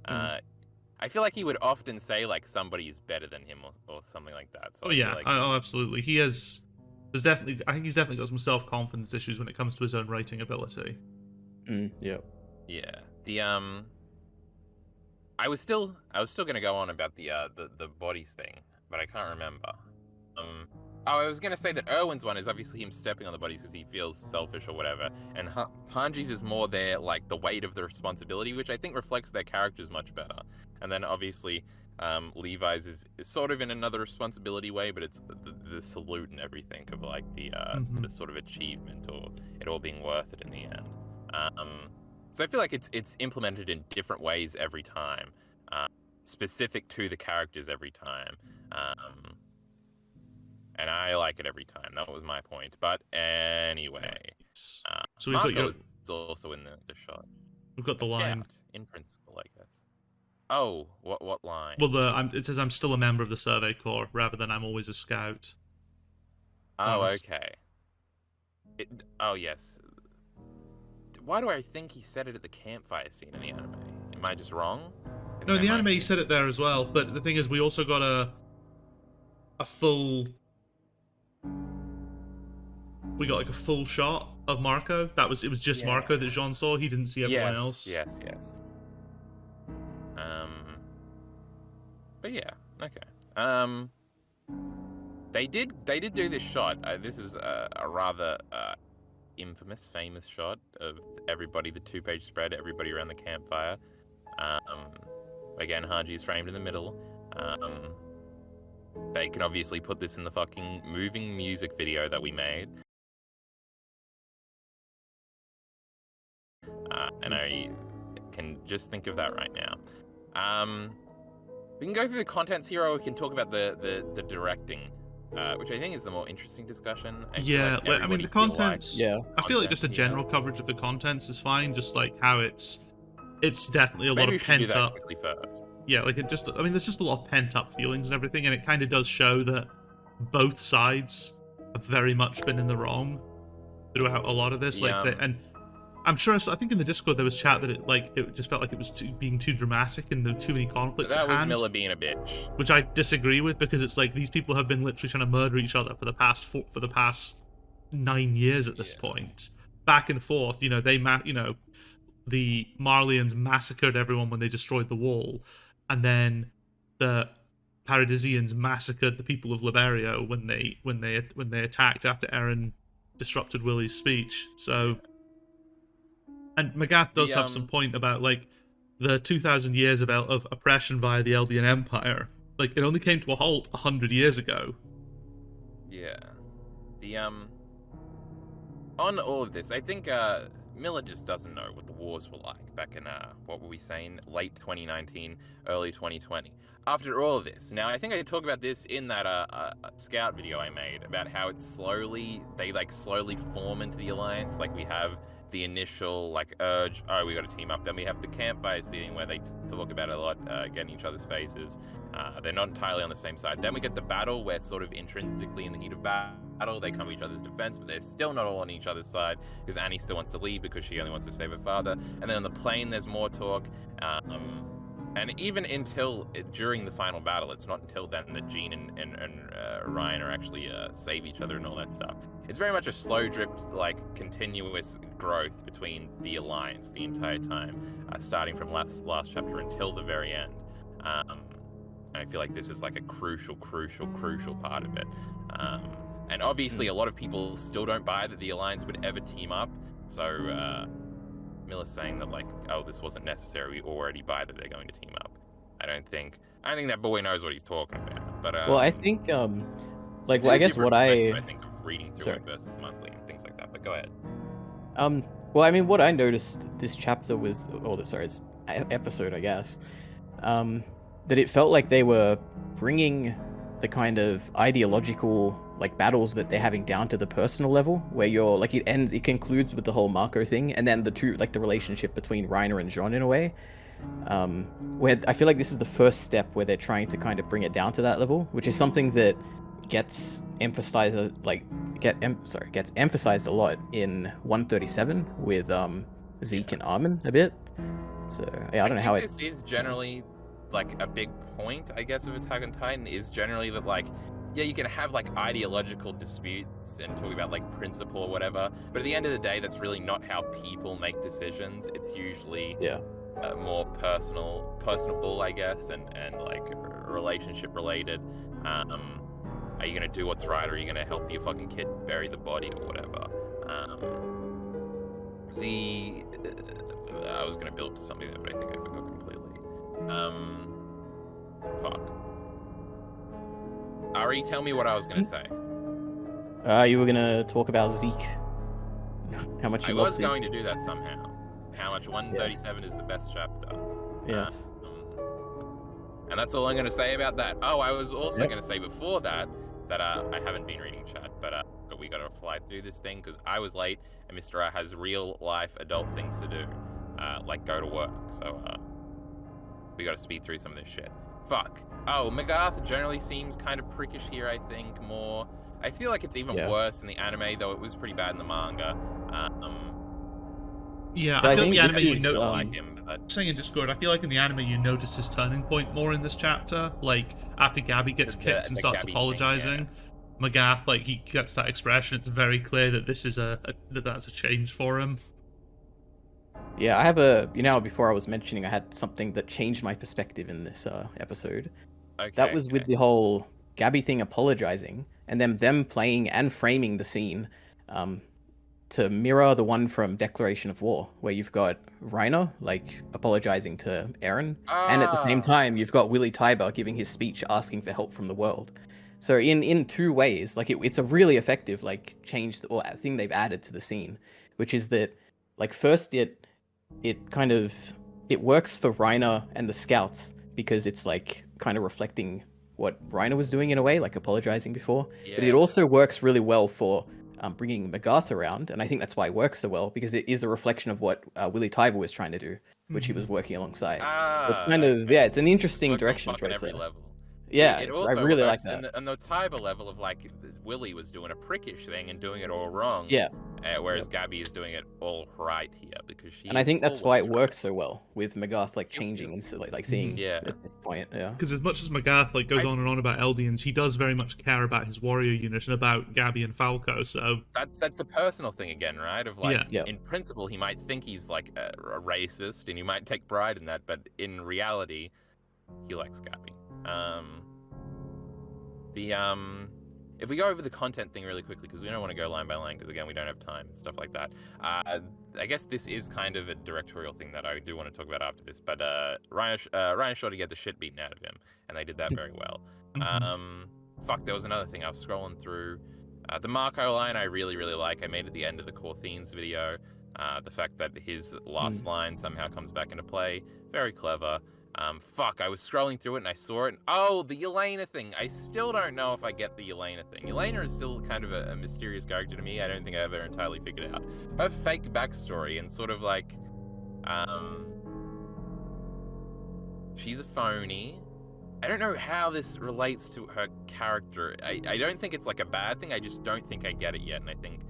I feel like he would often say like somebody is better than him or something like that. So
Oh
I feel
yeah,
like,
absolutely. I think he's definitely got some self-confidence issues when it comes to his own writing ability.
Yeah.
yeah. The I was still gonna go on about the bodies thing, but I can't remember. I was gonna say that Erwin's one is obviously him stepping on the bodies because he feels selfish or whatever, and Hanji's is more their like the weight of the responsibility, which I think reflects their characters much better. And then obviously, Levi's is sort of in another responsibility way, but it's the salute and everything of like the sort of achievement or it all being worth it in the end. So I feel like it's implemented in different ways every time, specific to the characters every time. And I like it every time. That was my point. But anyway,
So we've got
Marco is also in the shot.
we've got the
A
line.
scout, in principle, I guess. Oh, what line?
Well, it says I'm still a member of the Survey Corps rather than I'm always a scout.
Oh,
honest.
okay. Oh, yes. Why do I think he said it at the campfire scene in the anime? Am I just wrong?
No, in the anime he said it there as well. But the thing is, we also got a full. We got like a full shot of Marco. It was just Marco that Jean saw. He didn't see everyone else.
Yes. But yeah, okay. They did do this shot. This is a rather famous shot of everybody, the 2-page spread, everybody around the campfire. Again, Hanji's framed in the middle. They can obviously put this in the fucking moving music video that we made. And I can just think of that right now. We can go through the contents here, or we can talk about the directing, which I think is the more interesting discussion. I mean,
the contents.
Yeah.
I feel like just a general coverage of the contents is fine. Just like how it's definitely a lot of pent up.
Quickly first.
Yeah, like there's just a lot of pent up feelings and everything, and it kind of does show that both sides have very much been in the wrong throughout a lot of this. And I'm sure, I think in the Discord there was chat that it just felt like it was being too dramatic and there were too many conflicts.
That
at
was
hand,
Miller being a bitch.
which I disagree with, because it's like these people have been literally trying to murder each other for the past 9 years at this point, back and forth. The Marlians massacred everyone when they destroyed the wall, and then the Paradisians massacred the people of Liberia when they attacked after Eren disrupted Willie's speech. So, and Magath does have some point about like the 2,000 years of oppression via the Eldian Empire, Like, it only came to a halt 100 years ago.
Yeah. The on all of this, I think Miller just doesn't know what the wars were like back in what were we saying, late 2019, early 2020. After all of this, now I think I talked about this in that scout video I made about how it's slowly form into the alliance. Like, we have the initial like urge, oh, we got to team up. Then we have the campfire scene where they talk about it a lot, getting each other's faces. They're not entirely on the same side. Then we get the battle where sort of intrinsically in the heat of battle they come to each other's defense, but they're still not all on each other's side because Annie still wants to leave because she only wants to save her father. And then on the plane there's more talk. And even during the final battle, it's not until then that Jean and Ryan are actually save each other and all that stuff. It's very much a slow drip, like continuous growth between the alliance the entire time, starting from last chapter until the very end. I feel like this is like a crucial part of it. And obviously a lot of people still don't buy that the alliance would ever team up. So Miller's saying that, like, oh, this wasn't necessary. We already buy that they're going to team up. I don't think that boy knows what he's talking about. But
well, I think like,
it's
well,
a
I guess
different
what
perspective, I think of reading through
Sorry.
it versus monthly and things like that. But go ahead.
Well, I mean, what I noticed this chapter was, it's episode, I guess, that it felt like they were bringing the kind of ideological like battles that they're having down to the personal level, where you're like, it concludes with the whole Marco thing, and then the relationship between Reiner and Jean in a way, where I feel like this is the first step where they're trying to kind of bring it down to that level, which is something that gets emphasized a lot in 137 with Zeke and Armin a bit. So yeah, I don't know how
this is generally like a big point, I guess, of Attack on Titan is generally that, like, yeah, you can have like ideological disputes and talk about like principle or whatever, but at the end of the day, that's really not how people make decisions. It's usually more personable, I guess, and like relationship related. Are you gonna do what's right, or are you gonna help your fucking kid bury the body or whatever? I was gonna build to something there, but I think I forgot completely. Fuck. Ari, tell me what I was gonna say.
You were gonna talk about Zeke. How much you love Zeke.
I was going to do that somehow. How much 137 is the best chapter.
Yes.
And that's all I'm gonna say about that. Oh, I was also gonna say before that I haven't been reading chat, but we gotta fly through this thing because I was late and Mr. R has real life adult things to do, like go to work. So we gotta speed through some of this shit. Fuck. Oh, MacArthur generally seems kind of prickish here, I think, more. I feel like it's even worse in the anime, though it was pretty bad in the manga.
Yeah, I feel like the anime you
like him, but...
saying in Discord, I feel like in the anime you notice his turning point more in this chapter. Like, after Gabby gets kicked and starts apologizing, MacArthur, like, he gets that expression. It's very clear that this is that's a change for him.
Yeah, I have before I was mentioning I had something that changed my perspective in this episode. That was with the whole Gabby thing apologizing, and then them playing and framing the scene to mirror the one from Declaration of War, where you've got Reiner, like, apologizing to Eren, and at the same time, you've got Willy Tybur giving his speech asking for help from the world. So in two ways, like, it's a really effective, like, change or thing they've added to the scene, which is that, like, first it works for Reiner and the scouts because it's like kind of reflecting what Reiner was doing in a way, like apologizing before. Yeah. But it also works really well for bringing MacArthur around, and I think that's why it works so well, because it is a reflection of what Willy Tybur was trying to do, which he was working alongside. It's kind of it's an interesting direction choice
every level.
Yeah,
it
I really like that.
And the Tybur level of, like, Willy was doing a prickish thing and doing it all wrong.
Yeah.
Whereas Gabby is doing it all right here because she.
And I think that's why it works so well with MacArthur, like, changing and like seeing at this point. Yeah.
Because as much as MacArthur, like, goes on and on about Eldians, he does very much care about his warrior unit and about Gabby and Falco. So
that's a personal thing again, right? Of like, in principle, he might think he's like a racist and he might take pride in that, but in reality, he likes Gabby. if we go over the content thing really quickly, because we don't want to go line by line, because again, we don't have time and stuff like that. I guess this is kind of a directorial thing that I do want to talk about after this. But Ryan Shorty get the shit beaten out of him, and they did that very well. Fuck, there was another thing I was scrolling through. The Marco line I really, really like. I made at the end of the Core Themes video. The fact that his last line somehow comes back into play, very clever. Fuck, I was scrolling through it and I saw it. Oh, the Yelena thing. I still don't know if I get the Yelena thing. Yelena is still kind of a mysterious character to me. I don't think I ever entirely figured out her fake backstory and sort of like, she's a phony. I don't know how this relates to her character. I don't think it's like a bad thing. I just don't think I get it yet. And I think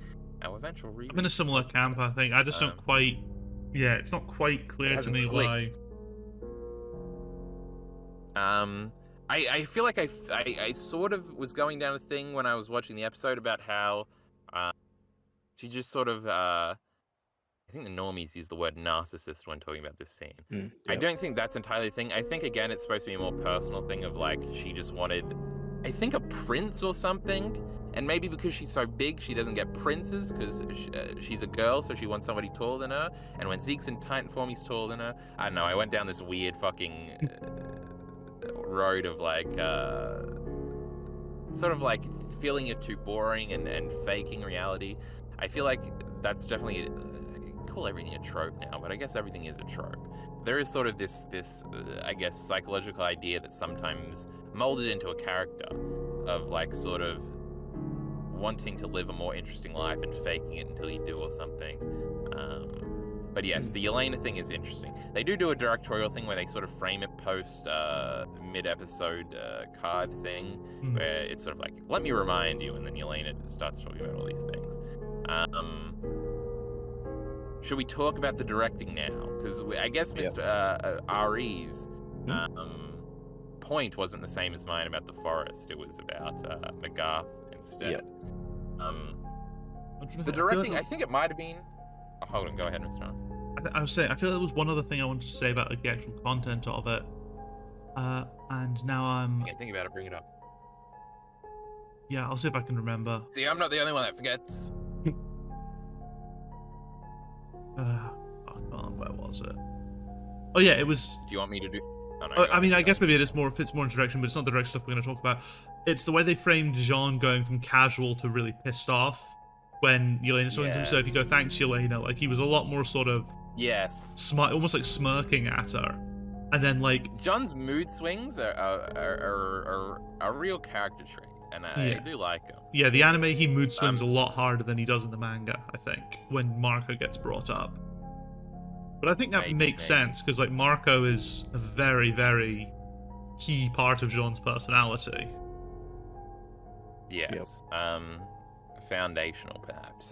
our eventual read.
I'm in a similar camp, I think. I just don't quite... Yeah, it's not quite clear to me why...
I feel like I sort of was going down a thing when I was watching the episode about how she just sort of I think the normies use the word narcissist when talking about this scene.
Yep.
I don't think that's entirely the thing. I think again it's supposed to be a more personal thing of like she just wanted, I think, a prince or something, and maybe because she's so big she doesn't get princes because she's a girl, so she wants somebody taller than her, and when Zeke's in Titan form he's taller than her. I don't know, I went down this weird fucking road of like sort of like feeling it too boring and faking reality. I feel like that's definitely I call everything a trope now, but I guess everything is a trope. There is sort of this I guess psychological idea that sometimes molded into a character of like sort of wanting to live a more interesting life and faking it until you do or something. But yes, the Yelena thing is interesting. They do a directorial thing where they sort of frame it post mid-episode card thing, where it's sort of like, let me remind you, and then Yelena starts talking about all these things. Should we talk about the directing now? Because I guess Mr. Ari's point wasn't the same as mine about the forest. It was about McGarth instead. The directing, I think it might have been... Oh, hold on, go ahead, Mr. Arm.
I was saying, I feel like there was one other thing I wanted to say about like, the actual content of it. And now I'm...
You can think about it, bring it up.
Yeah, I'll see if I can remember.
See, I'm not the only one that forgets.
Where was it? Oh yeah, it was...
Do you want me to do... Oh, no,
I mean, I guess maybe it fits more in direction, but it's not the direct stuff we're going to talk about. It's the way they framed Jean going from casual to really pissed off when Yelena's talking to him. So if you go, thanks, Yelena, like, he was a lot more sort of...
Yes.
Almost like smirking at her. And then, like...
John's mood swings are a real character trait, and I do like him.
Yeah, the anime, he mood swings a lot harder than he does in the manga, I think, when Marco gets brought up. But I think that makes sense, because, like, Marco is a very, very key part of Jean's personality.
Yes. Foundational, perhaps.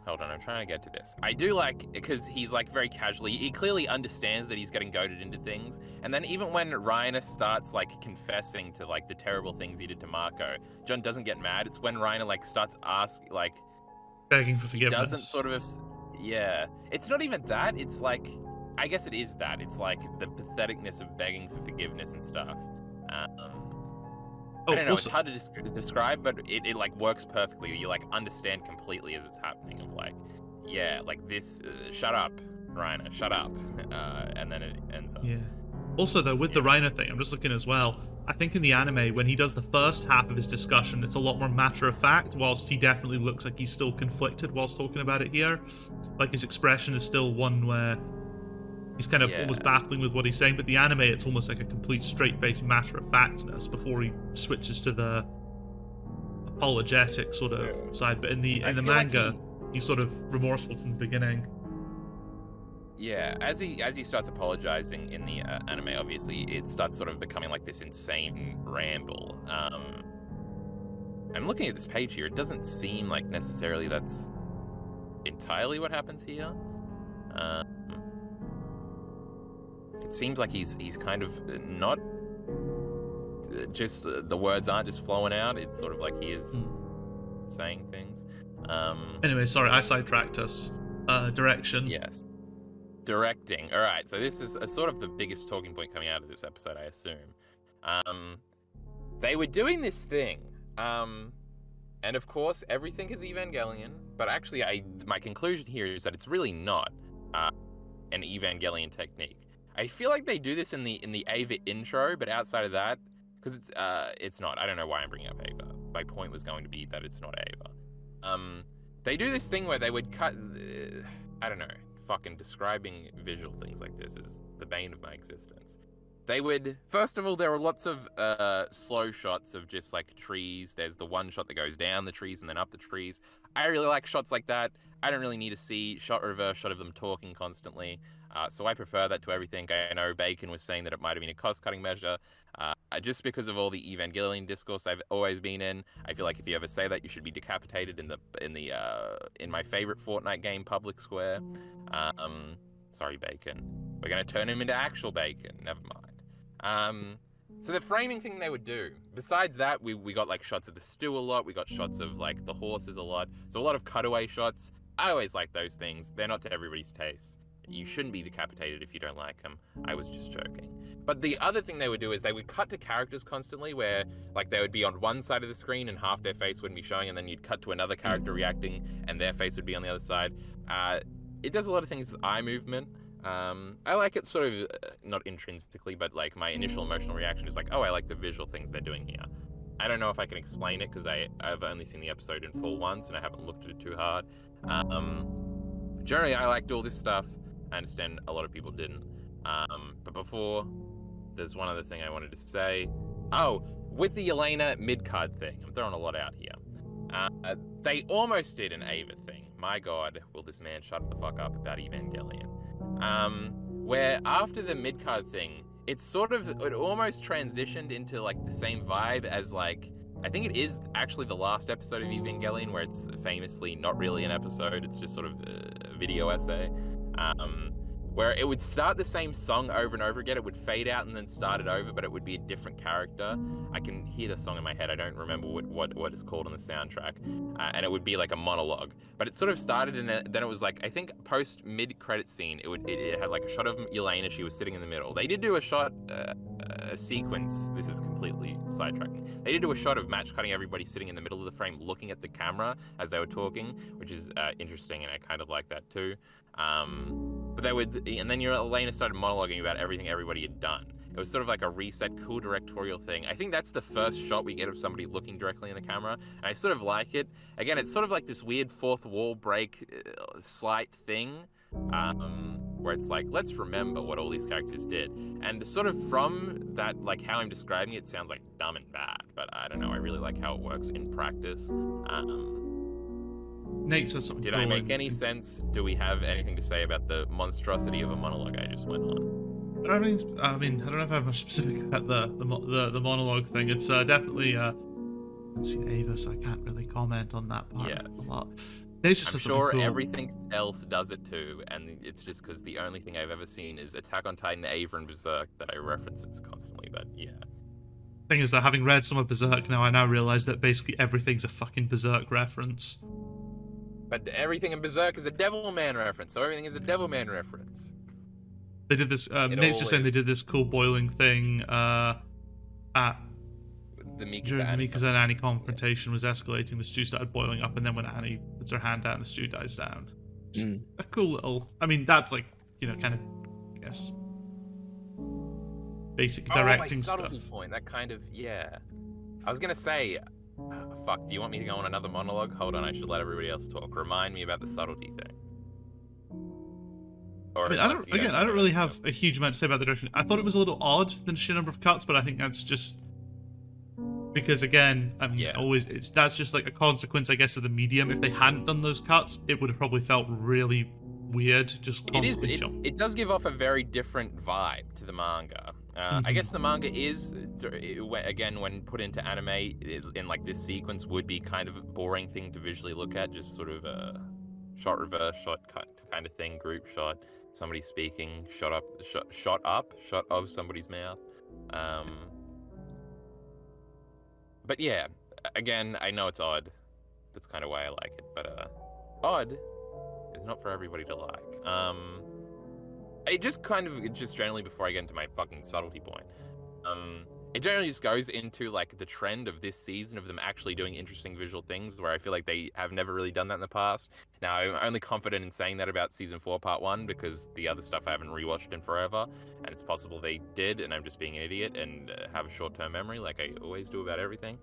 Hold on, I'm trying to get to this. I do like, because he's like very casually, he clearly understands that he's getting goaded into things. And then even when Reiner starts like confessing to like the terrible things he did to Marco, John doesn't get mad. It's when Reiner like starts asking, like,
begging for forgiveness.
He doesn't sort of, yeah. It's not even that. It's like, I guess it is that. It's like the patheticness of begging for forgiveness and stuff. I don't know, it's hard to describe, but it like works perfectly. You like understand completely as it's happening of like, yeah, like this, shut up, Reiner, shut up. And then it ends up.
Yeah. Also though, with the Reiner thing, I'm just looking as well, I think in the anime, when he does the first half of his discussion, it's a lot more matter of fact, whilst he definitely looks like he's still conflicted whilst talking about it here. Like his expression is still one where he's kind of almost battling with what he's saying, but the anime, it's almost like a complete straight-faced matter-of-factness before he switches to the apologetic sort of side. But in the manga, like he's sort of remorseful from the beginning.
Yeah, as he starts apologizing in the anime, obviously, it starts sort of becoming like this insane ramble. I'm looking at this page here. It doesn't seem like necessarily that's entirely what happens here. It seems like he's kind of not just the words aren't just flowing out. It's sort of like he is saying things.
Anyway, sorry, I sidetracked us. Direction.
Yes. Directing. All right, so this is a sort of the biggest talking point coming out of this episode, I assume. they were doing this thing, and of course everything is Evangelion, but actually my conclusion here is that it's really not an Evangelion technique. I feel like they do this in the Ava intro, but outside of that, because it's not. I don't know why I'm bringing up Ava. My point was going to be that it's not Ava. They do this thing where they would cut. I don't know. Fucking describing visual things like this is the bane of my existence. They would, first of all, there were lots of slow shots of just like trees. There's the one shot that goes down the trees and then up the trees. I really like shots like that. I don't really need to see reverse shot of them talking constantly. So I prefer that to everything. I know Bacon was saying that it might have been a cost-cutting measure. Just because of all the Evangelion discourse I've always been in, I feel like if you ever say that, you should be decapitated in my favorite Fortnite game, Public Square. Sorry, Bacon. We're gonna turn him into actual Bacon. Never mind. So the framing thing they would do, besides that, we got like shots of the stew a lot. We got shots of like the horses a lot. So a lot of cutaway shots. I always like those things. They're not to everybody's taste. You shouldn't be decapitated if you don't like them. I was just joking. But the other thing they would do is they would cut to characters constantly where like they would be on one side of the screen and half their face wouldn't be showing, and then you'd cut to another character reacting and their face would be on the other side. It does a lot of things with eye movement. I like it sort of, not intrinsically, but like my initial emotional reaction is like, oh, I like the visual things they're doing here. I don't know if I can explain it because I've only seen the episode in full once and I haven't looked at it too hard. Generally, I liked all this stuff. I understand a lot of people didn't. But before, there's one other thing I wanted to say. Oh, with the Elena mid-card thing, I'm throwing a lot out here. They almost did an Ava thing. My God, will this man shut the fuck up about Evangelion? Where after the mid-card thing, it almost transitioned into like the same vibe as like, I think it is actually the last episode of Evangelion where it's famously not really an episode, it's just sort of a video essay. Where it would start the same song over and over again. It would fade out and then start it over, but it would be a different character. I can hear the song in my head. I don't remember what it's called on the soundtrack. And it would be like a monologue. But it sort of started and then it was like, I think post mid-credit scene, it had like a shot of Elena. She was sitting in the middle. They did do a shot, a sequence. This is completely sidetracking. They did do a shot of match cutting everybody sitting in the middle of the frame looking at the camera as they were talking, which is interesting, and I kind of like that too. But they would, and then Elena started monologuing about everything everybody had done. It was sort of like a reset, cool directorial thing. I think that's the first shot we get of somebody looking directly in the camera, and I sort of like it. Again, it's sort of like this weird fourth wall break, slight thing, where it's like, let's remember what all these characters did. And sort of from that, like how I'm describing it, sounds like dumb and bad, but I don't know, I really like how it works in practice.
Nate says something.
Did I make any sense? Do we have anything to say about the monstrosity of a monologue I just went on?
I don't know if I have much specific about the monologue thing. It's definitely I haven't seen Ava, so I can't really comment on that part.
Yes.
A lot. Nate's just
I'm
something
sure
cool.
everything else does it too, and it's just because the only thing I've ever seen is Attack on Titan, Ava, and Berserk that I reference it constantly. But yeah.
Thing is that having read some of Berserk now, I now realize that basically everything's a fucking Berserk reference.
But everything in Berserk is a Devilman reference, so everything is a Devilman reference.
They did this. Nate's just saying they did this cool boiling thing at
the
during the Mikasa and Annie confrontation was escalating. The stew started boiling up, and then when Annie puts her hand down, the stew dies down. Just a cool little. I mean, that's like, you know, kind of, I guess, basic directing
my
stuff.
subtlety point. That kind of, yeah. I was gonna say, fuck. Do you want me to go on another monologue? Hold on, I should let everybody else talk. Remind me about the subtlety thing. Or
I mean, I don't really have a huge amount to say about the direction. I thought it was a little odd, the sheer number of cuts, but I think that's just because, again, I mean, that's just like a consequence, I guess, of the medium. If they hadn't done those cuts, it would have probably felt really weird, just constantly
it does give off a very different vibe to the manga. I guess the manga is, again, when put into anime, in like this sequence, would be kind of a boring thing to visually look at, just sort of a shot reverse, shot cut kind of thing, group shot, somebody speaking, shot of somebody's mouth. But yeah, again, I know it's odd. That's kind of why I like it, but odd is not for everybody to like. It just kind of, just generally before I get into my fucking subtlety point, it generally just goes into like the trend of this season of them actually doing interesting visual things, where I feel like they have never really done that in the past. Now, I'm only confident in saying that about season 4 part 1 because the other stuff I haven't rewatched in forever, and it's possible they did and I'm just being an idiot and have a short-term memory like I always do about everything.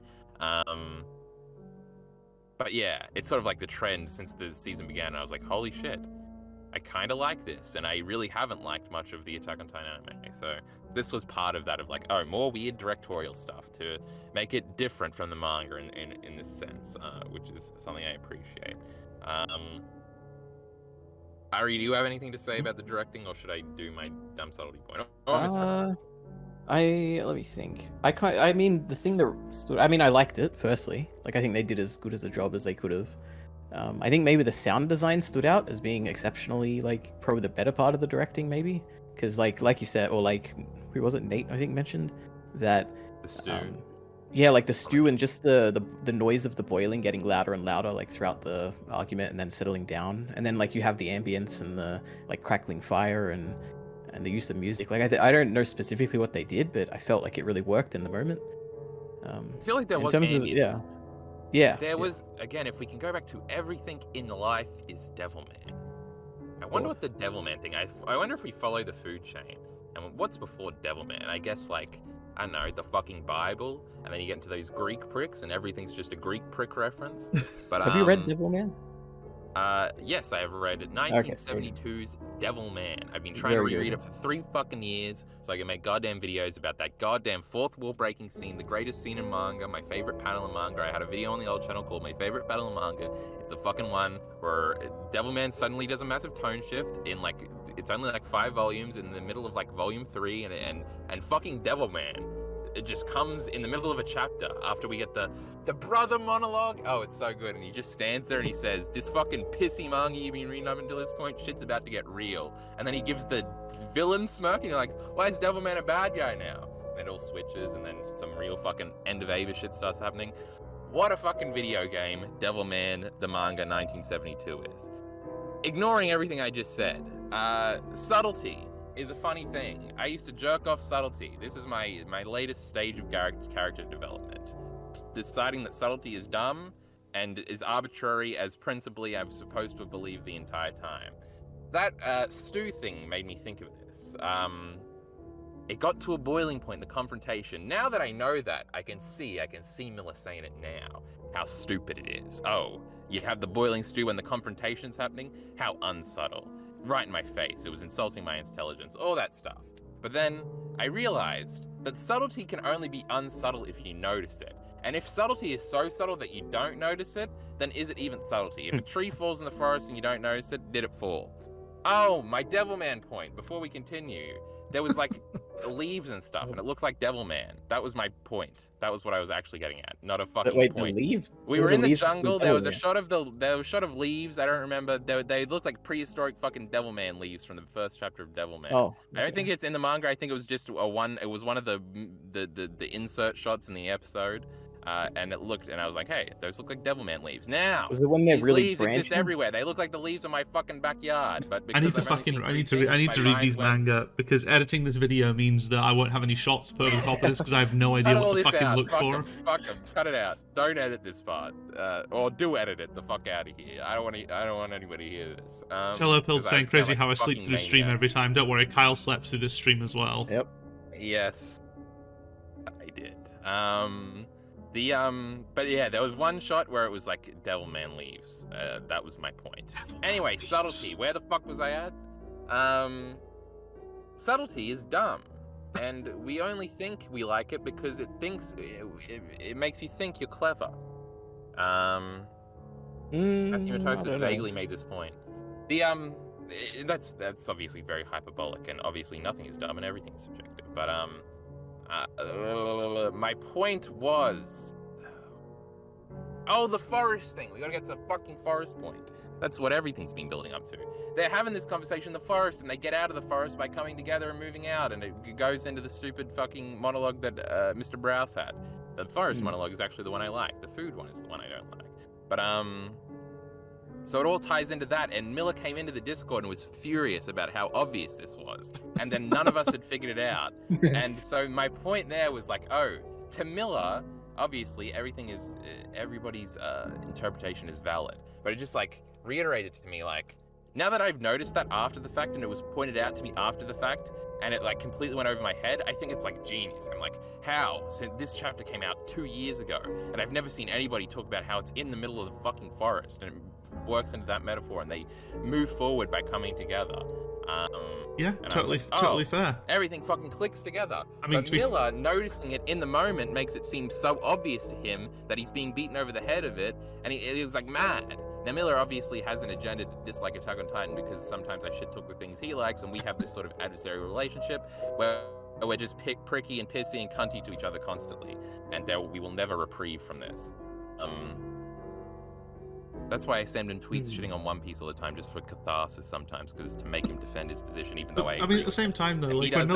But yeah, it's sort of like the trend since the season began. I was like, holy shit, I kind of like this, and I really haven't liked much of the Attack on Titan anime. So this was part of that, of like, oh, more weird directorial stuff to make it different from the manga in this sense, which is something I appreciate. Ari, do you have anything to say about the directing, or should I do my dumb subtlety point?
Let me think. I mean, the thing that stood. I mean, I liked it firstly. Like, I think they did as good as a job as they could have. I think maybe the sound design stood out as being exceptionally, like, probably the better part of the directing, maybe. Because, like you said, or like, who was it? Nate, I think, mentioned that.
The stew.
Yeah, like the stew and just the noise of the boiling getting louder and louder, like throughout the argument, and then settling down, and then like you have the ambience and the like crackling fire and the use of music. Like I don't know specifically what they did, but I felt like it really worked in the moment.
I feel like there was
in terms
ambience.
of yeah.
There was, again, if we can go back to everything in life is Devilman. I wonder what the Devilman thing. I wonder if we follow the food chain and what's before Devilman. I guess like, I don't know, the fucking Bible, and then you get into those Greek pricks, and everything's just a Greek prick reference. But
have you read Devilman?
Yes, I have read 1972's Devilman. I've been trying to reread it for 3 fucking years so I can make goddamn videos about that goddamn fourth wall breaking scene, the greatest scene in manga, my favorite panel in manga. I had a video on the old channel called My Favorite Battle in Manga. It's the fucking one where Devilman suddenly does a massive tone shift in like, it's only like 5 volumes in the middle of like volume 3, and fucking Devilman, it just comes in the middle of a chapter after we get the brother monologue. Oh, it's so good. And he just stands there and he says, this fucking pissy manga you've been reading up until this point, shit's about to get real. And then he gives the villain smirk, and you're like, why is Devilman a bad guy now? And it all switches, and then some real fucking end of Ava shit starts happening. What a fucking video game Devilman, the manga 1972 is. Ignoring everything I just said, subtlety is a funny thing. I used to jerk off subtlety. This is my latest stage of character development. Deciding that subtlety is dumb and is arbitrary as principally I'm supposed to believe the entire time. That stew thing made me think of this. It got to a boiling point, the confrontation. Now that I know that, I can see Miller saying it now, how stupid it is. Oh, you have the boiling stew when the confrontation's happening? How unsubtle. Right in my face. It was insulting my intelligence, all that stuff. But then I realized that subtlety can only be unsubtle if you notice it. And if subtlety is so subtle that you don't notice it, then is it even subtlety? If a tree falls in the forest and you don't notice it, did it fall? Oh, my Devilman point, before we continue. There was like leaves and stuff, and it looked like Devilman. That was my point. That was what I was actually getting at, not a fucking point.
The leaves?
We were in the jungle. There was a shot of leaves. I don't remember. They looked like prehistoric fucking Devilman leaves from the first chapter of Devilman.
Oh,
I don't think it's in the manga. I think it was just It was one of the insert shots in the episode. And it looked, and I was like, hey, those look like Devilman leaves. Now,
was it when they're really
leaves exist everywhere. They look like the leaves in my fucking backyard. But
I need to read these manga, because editing this video means that I won't have any shots put over the top of this because I have no idea what to fucking look for.
Fuck them. Cut it out. Don't edit this part. Or do edit it the fuck out of here. I don't want anybody to hear this.
Tell Opil saying crazy how I sleep through the stream every time. Don't worry, Kyle slept through this stream as well.
Yep.
Yes, I did. But yeah, there was one shot where it was like Devilman leaves. That was my point. Anyway, subtlety. Where the fuck was I at? Subtlety is dumb, and we only think we like it because it thinks it makes you think you're clever. Matthew Matosis vaguely made this point. That's obviously very hyperbolic, and obviously nothing is dumb and everything is subjective. But my point was, the forest thing. We gotta get to the fucking forest point. That's what everything's been building up to. They're having this conversation in the forest, and they get out of the forest by coming together and moving out, and it goes into the stupid fucking monologue that Mr. Browse had. The forest monologue is actually the one I like. The food one is the one I don't like. But So it all ties into that, and Miller came into the Discord and was furious about how obvious this was, and then none of us had figured it out. And so my point there was like, oh, to Miller, obviously everybody's interpretation is valid, but it just like reiterated to me like, now that I've noticed that after the fact and it was pointed out to me after the fact, and it like completely went over my head, I think it's like genius. I'm like, how? Since this chapter came out 2 years ago, and I've never seen anybody talk about how it's in the middle of the fucking forest, and it works into that metaphor, and they move forward by coming together.
Yeah, totally,
like,
totally fair.
Everything fucking clicks together.
I mean,
but Miller noticing it in the moment makes it seem so obvious to him that he's being beaten over the head of it, and he was like mad. Now, Miller obviously has an agenda to dislike Attack on Titan because sometimes I shit talk the things he likes, and we have this sort of adversarial relationship where we're just pricky and pissy and cunty to each other constantly, and we will never reprieve from this. That's why I send him tweets shitting on One Piece all the time, just for catharsis sometimes, because to make him defend his position, even though I
mean, at the same time though, like when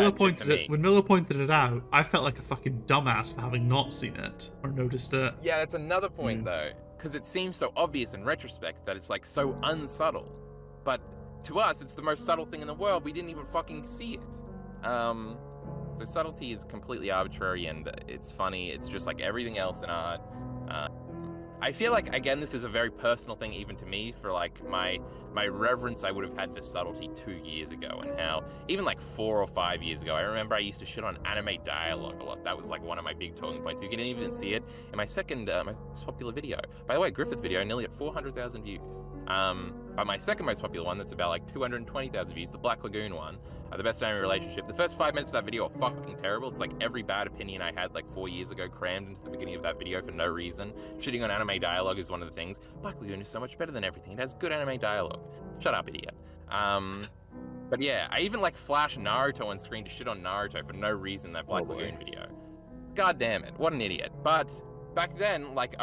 Miller pointed it out, I felt like a fucking dumbass for having not seen it or noticed it.
Yeah, that's another point though, because it seems so obvious in retrospect that it's like so unsubtle, but to us, it's the most subtle thing in the world. We didn't even fucking see it. So subtlety is completely arbitrary, and it's funny. It's just like everything else in art. I feel like, again, this is a very personal thing even to me, for like my reverence I would have had for subtlety 2 years ago, and how even like 4 or 5 years ago, I remember I used to shit on anime dialogue a lot. That was like one of my big talking points. You can even see it in my second most popular video. By the way, Griffith video, nearly at 400,000 views. But my second most popular one, that's about like 220,000 views, the Black Lagoon one, the best anime relationship. The first 5 minutes of that video are fucking terrible. It's like every bad opinion I had like 4 years ago crammed into the beginning of that video for no reason. Shitting on anime dialogue is one of the things. Black Lagoon is so much better than everything. It has good anime dialogue. Shut up, idiot. But yeah, I even like flash Naruto on screen to shit on Naruto for no reason in that Black Lagoon video. God damn it, what an idiot. But back then, like,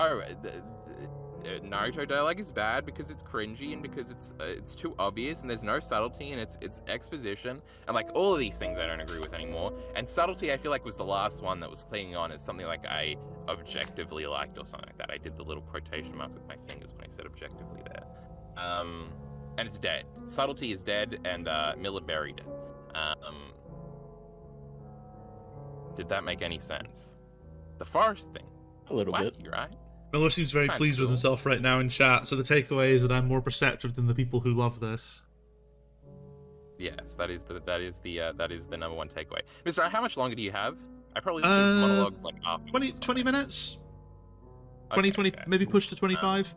Naruto dialogue is bad because it's cringy and because it's too obvious and there's no subtlety and it's exposition, and like all of these things I don't agree with anymore. And subtlety, I feel like, was the last one that was clinging on as something like I objectively liked or something like that. I did the little quotation marks with my fingers when I said objectively there. And it's dead. Subtlety is dead, and Miller buried it. Did that make any sense? The forest thing.
A little bit.
Right?
Miller seems very pleased with himself right now in chat, so the takeaway is that I'm more perceptive than the people who love this.
Yes, that is the number one takeaway. Mr. how much longer do you have? I probably should monologue like after
20 minutes? 20, okay. Maybe push to 25?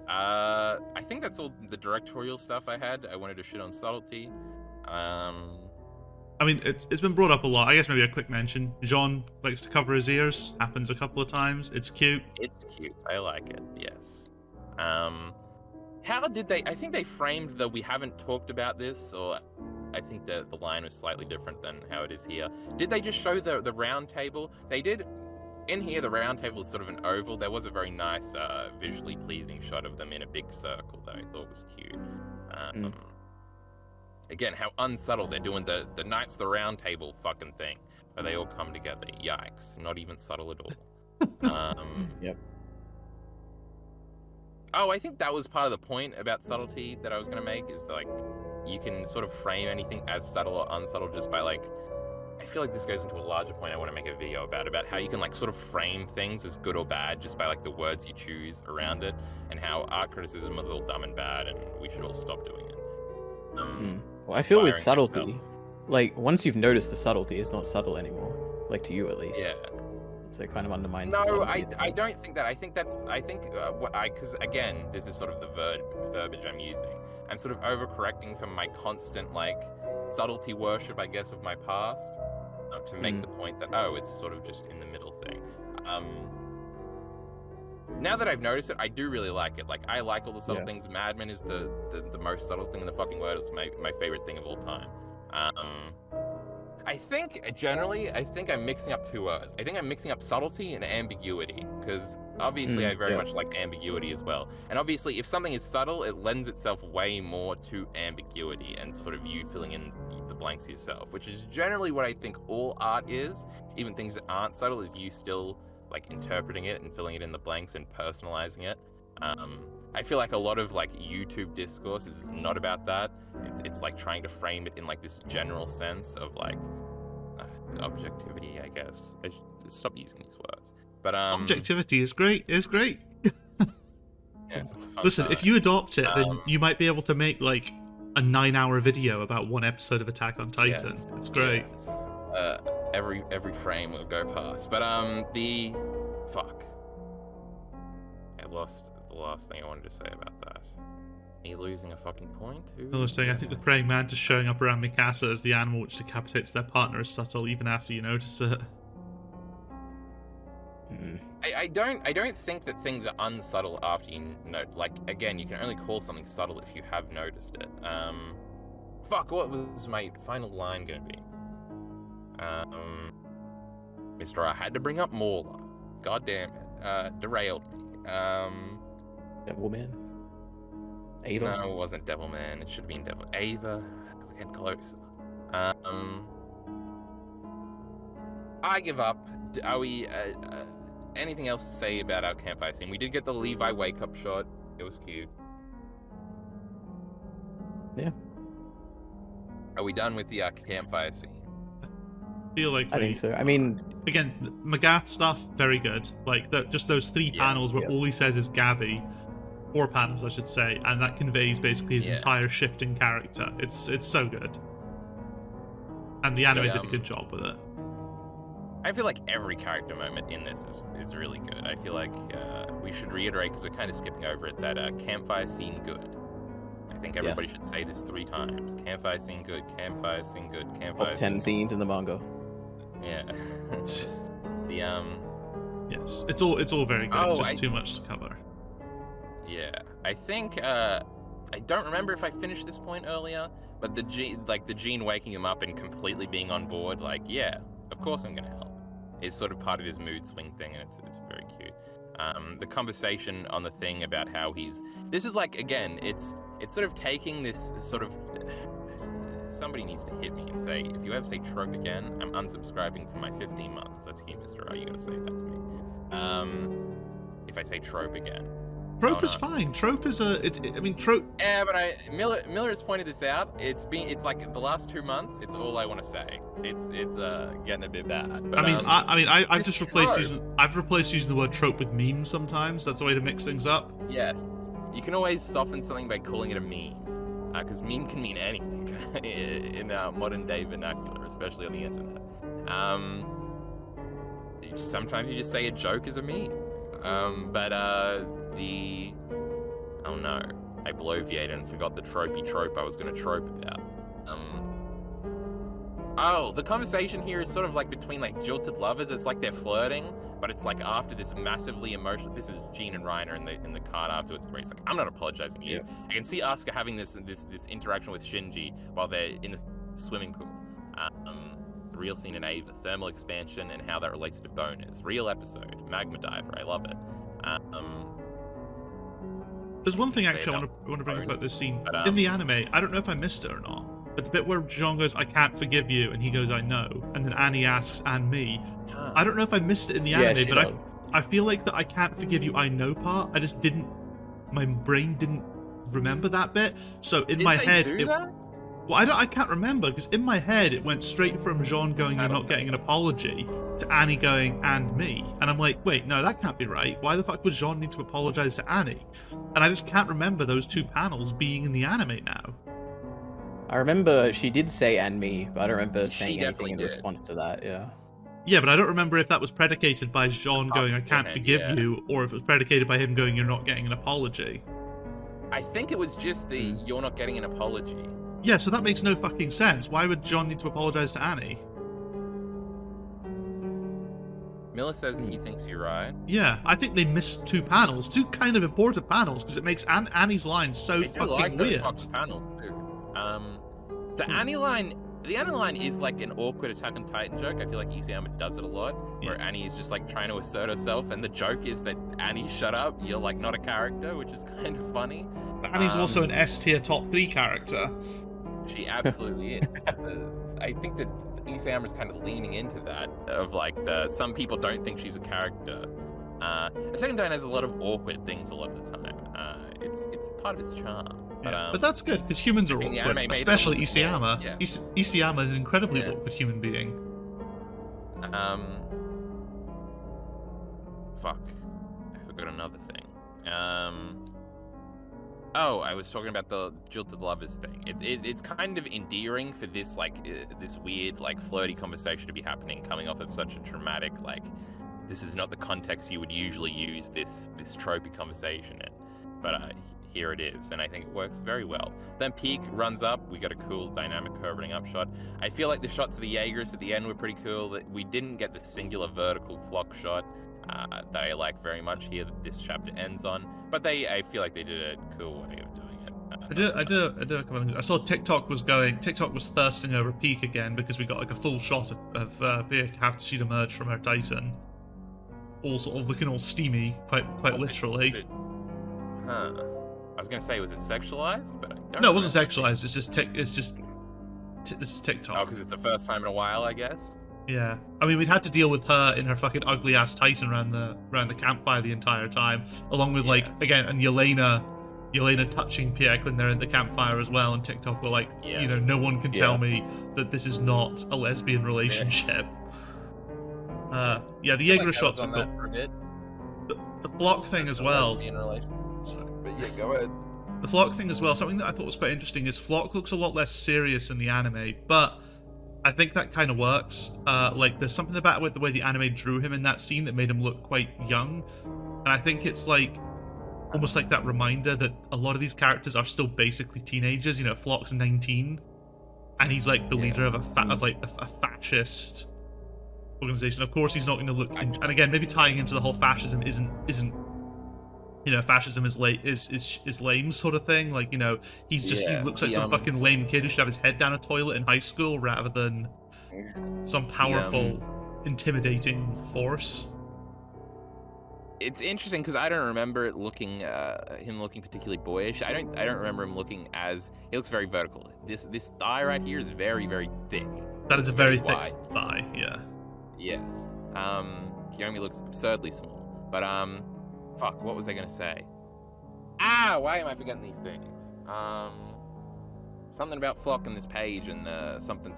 I think that's all the directorial stuff I had. I wanted to shit on subtlety.
I mean, it's been brought up a lot. I guess maybe a quick mention. Jean likes to cover his ears. Happens a couple of times. It's cute.
It's cute. I like it. Yes. How did they? I think they framed the "we haven't talked about this," or I think the line was slightly different than how it is here. Did they just show the round table? They did. In here, the round table is sort of an oval. There was a very nice, visually pleasing shot of them in a big circle that I thought was cute. Again, how unsubtle they're doing the Knights the Round Table fucking thing, where they all come together. Yikes, not even subtle at all.
Yep.
Oh, I think that was part of the point about subtlety that I was going to make, is that, like, you can sort of frame anything as subtle or unsubtle just by, like, I feel like this goes into a larger point I want to make a video about how you can, like, sort of frame things as good or bad just by, like, the words you choose around it, and how art criticism is all dumb and bad and we should all stop doing it.
Well, I feel with subtlety, like, once you've noticed the subtlety, it's not subtle anymore. Like, to you at least.
Yeah.
So it kind of undermines.
No, I don't think that. I think because again, this is sort of the verbiage I'm using. I'm sort of overcorrecting from my constant, like, subtlety worship, I guess, of my past, to make the point that, oh, it's sort of just in the middle thing. Now that I've noticed it, I do really like it. Like, I like all the subtle things. Mad Men is the most subtle thing in the fucking world. It's my favorite thing of all time. I think, generally, I'm mixing up two words. I think I'm mixing up subtlety and ambiguity, because obviously I very much like ambiguity as well. And obviously, if something is subtle, it lends itself way more to ambiguity and sort of you filling in the blanks yourself, which is generally what I think all art is. Even things that aren't subtle, is you still, like interpreting it and filling it in the blanks and personalizing it. I feel like a lot of like YouTube discourse is not about that. It's like trying to frame it in like this general sense of like objectivity, I guess. I should stop using these words. But
objectivity is great. It's great.
Yes, it's a fun
Listen,
time.
if you adopt it, then you might be able to make like a 9-hour video about one episode of Attack on Titan.
Yes,
it's great.
yes. Every frame will go past. But fuck. I lost the last thing I wanted to say about that. Me losing a fucking point?
Another thing, I think the praying mantis showing up around Mikasa as the animal which decapitates their partner is subtle even after you notice it.
I don't think that things are unsubtle after you know. Like, again, you can only call something subtle if you have noticed it. Fuck, what was my final line gonna be? Mr. I had to bring up Mauler. God damn it. Derailed me.
Devilman? Ava?
No, it wasn't Devilman. It should have been Devil. Ava. We're getting closer. I give up. Are we... anything else to say about our campfire scene? We did get the Levi wake-up shot. It was cute.
Yeah.
Are we done with the campfire scene?
I feel like
I think so. I mean...
Again, Magath stuff, very good. Like, just those 3 panels where all he says is Gabby. 4 panels, I should say, and that conveys basically his entire shift in character. It's so good. And the anime did a good job with it.
I feel like every character moment in this is really good. I feel like we should reiterate, because we're kind of skipping over it, that campfire scene good. I think everybody should say this 3 times. Campfire scene good, campfire scene good, campfire
Top 10 scenes in the manga.
Yeah.
Yes, it's all very good. Just too much to cover.
Yeah, I think I don't remember if I finished this point earlier, but the Gene waking him up and completely being on board, like, yeah, of course I'm gonna help, is sort of part of his mood swing thing, and it's very cute. The conversation on the thing about how this is like, again, it's sort of taking this sort of. Somebody needs to hit me and say, if you ever say trope again, I'm unsubscribing for my 15 months. That's you, Mr. O. You gotta say that to me. If I say trope again.
Trope is fine. Trope is trope.
Yeah, but Miller has pointed this out. It's like the last 2 months. It's all I want to say. It's getting a bit bad. But,
I've just replaced using the word trope with meme sometimes. That's a way to mix things up.
Yes, you can always soften something by calling it a meme. Because meme can mean anything in modern day vernacular, especially on the internet. Sometimes you just say a joke is a meme. Oh no, I bloviated and forgot the tropey trope I was going to trope about. The conversation here is sort of like between like jilted lovers. It's like they're flirting, but it's like after this massively emotional. This is Gene and Reiner in the card afterwards, where he's like, "I'm not apologizing to you." I can see Asuka having this interaction with Shinji while they're in the swimming pool. The real scene in Ava, thermal expansion, and how that relates to boners. Real episode, Magma Diver. I love it.
There's one thing actually I want to bring up about this scene in the anime. I don't know if I missed it or not. But the bit where Jean goes, "I can't forgive you," and he goes, "I know," and then Annie asks, "And me?" I don't know if I missed it in the anime, but I feel like that "I can't forgive you, I know" part, I just didn't. My brain didn't remember that bit, so in my head, I can't remember, because in my head it went straight from Jean going, "You're not getting an apology," to Annie going, "And me," and I'm like, wait, no, that can't be right. Why the fuck would Jean need to apologize to Annie? And I just can't remember those 2 panels being in the anime now.
I remember she did say "and me," but I don't remember saying anything in response to that.
Yeah, but I don't remember if that was predicated by Jean going, "I can't forgive you," or if it was predicated by him going, "You're not getting an apology."
I think it was just the "you're not getting an apology."
Yeah, so that makes no fucking sense. Why would John need to apologize to Annie?
Miller says he thinks you're right.
Yeah, I think they missed 2 panels, 2 kind of important panels, because it makes Annie's line so fucking weird.
Fucking panels too. The Annie line is like an awkward Attack on Titan joke. I feel like Isayama does it a lot, where Annie is just like trying to assert herself, and the joke is that Annie, shut up, you're like not a character, which is kind of funny.
But Annie's also an S tier top 3 character.
She absolutely is. I think that Isayama's kind of leaning into that of like some people don't think she's a character. Attack on Titan has a lot of awkward things a lot of the time. It's part of its charm.
But that's good because humans are awkward, especially Isayama.
Yeah.
Isayama is an incredibly awkward human being.
Fuck, I forgot another thing. Oh, I was talking about the jilted lovers thing. It's kind of endearing for this this weird flirty conversation to be happening, coming off of such a dramatic this is not the context you would usually use this tropey conversation in, but here it is, and I think it works very well. Then Peak runs up. We got a cool dynamic curve running up shot. I feel like the shots of the Jaegers at the end were pretty cool. That we didn't get the singular vertical flock shot that I like very much here that this chapter ends on, but I feel like they did a cool way of doing it.
I do a couple of things. I saw TikTok was thirsting over Peak again because we got a full shot of Peak after she'd emerged from her Titan, all sort of looking all steamy, quite literally.
I was gonna say, was it sexualized? But I don't.
No, it wasn't sexualized. It's just this is TikTok.
Oh, because it's the first time in a while, I guess.
Yeah, I mean, we'd had to deal with her in her fucking ugly ass Titan around the campfire the entire time, along with and Yelena touching Pierre when they're in the campfire as well. And TikTok were like, no one can tell me that this is not a lesbian relationship. The Jaeger shots are cool. The flock thing as well. Sorry.
But yeah, go ahead.
The Flock thing as well, something that I thought was quite interesting is Flock looks a lot less serious in the anime, but I think that kind of works. There's something about the way the anime drew him in that scene that made him look quite young, and I think it's almost like that reminder that a lot of these characters are still basically teenagers. Flock's 19, and he's the leader of a fascist organization. Of course, he's not going to look, and again, maybe tying into the whole fascism isn't. Fascism is lame sort of thing. He looks like some fucking lame kid who should have his head down a toilet in high school rather than some powerful, intimidating force.
It's interesting because I don't remember him looking particularly boyish. I don't remember him looking he looks very vertical. This thigh right here is very, very thick.
That is a very thick thigh, yeah.
Yes. Kiyomi looks absurdly small. But fuck, what was I gonna say? Why am I forgetting these things? Something about Flock in this page and something.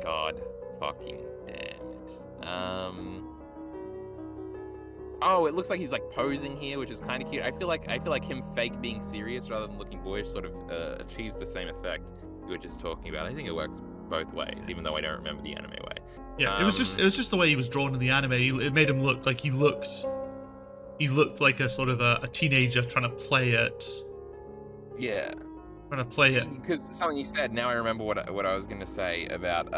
God fucking damn it. Oh, it looks like he's posing here, which is kind of cute. I feel like him fake being serious rather than looking boyish sort of achieves the same effect we were just talking about. I think it works both ways, even though I don't remember the anime way.
Yeah, it was just the way he was drawn in the anime. It made him look like he looked like a sort of a teenager trying to play it.
Yeah.
Trying to play it.
Because something you said, now I remember what I was going to say about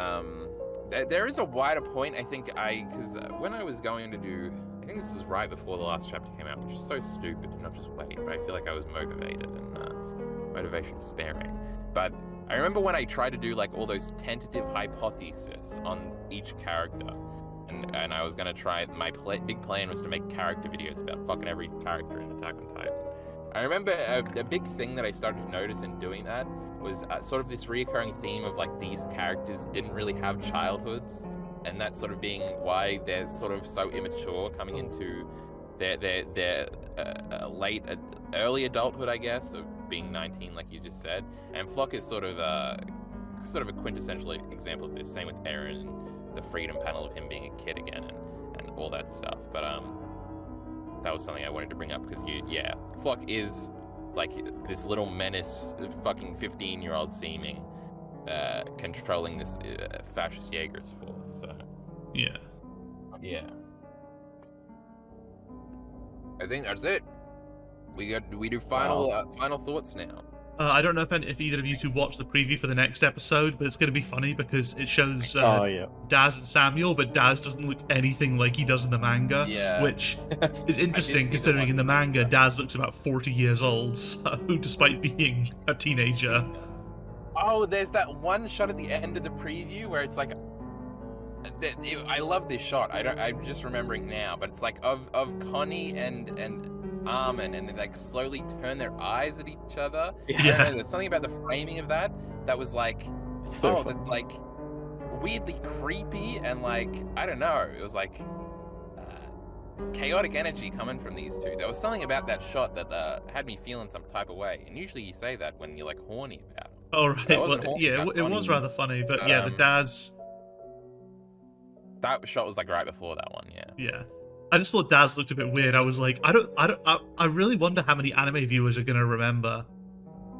there is a wider point. I think because when I was going to do, I think this was right before the last chapter came out, which is so stupid to not just wait, but I feel like I was motivated and motivation sparing. But I remember when I tried to do all those tentative hypotheses on each character, and I was gonna try. My big plan was to make character videos about fucking every character in Attack on Titan. I remember a big thing that I started to notice in doing that was sort of this reoccurring theme of these characters didn't really have childhoods, and that sort of being why they're sort of so immature coming into their early adulthood, I guess, of being 19, like you just said. And Flock is sort of a quintessential example of this. Same with Eren, the freedom panel of him being a kid again, and all that stuff. But that was something I wanted to bring up because Flock is this little menace, fucking 15-year-old seeming, controlling this fascist Jaeger's force. So yeah. I think that's it. We do final thoughts now.
I don't know if either of you two watched the preview for the next episode, but it's going to be funny because it shows Daz and Samuel, but Daz doesn't look anything like he does in the manga, which is interesting considering in the manga Daz looks about 40 years old, so despite being a teenager.
Oh, there's that one shot at the end of the preview where it's I love this shot. I'm just remembering now, but it's of Connie and Armin, and they like slowly turn their eyes at each other. I don't
Yeah.
know, there's something about the framing of that was like,
It's so
oh,
fun.
that's like weirdly creepy, and like, I don't know, it was like chaotic energy coming from these two. There was something about that shot that had me feeling some type of way, and usually you say that when you're like horny about them.
All
I
right.
wasn't
Well,
horny
yeah,
about
it was
Connie,
rather funny, but
but,
yeah, the Daz.
that shot was like right before that one, yeah.
Yeah. I just thought Daz looked a bit weird. I was like, I really wonder how many anime viewers are gonna remember,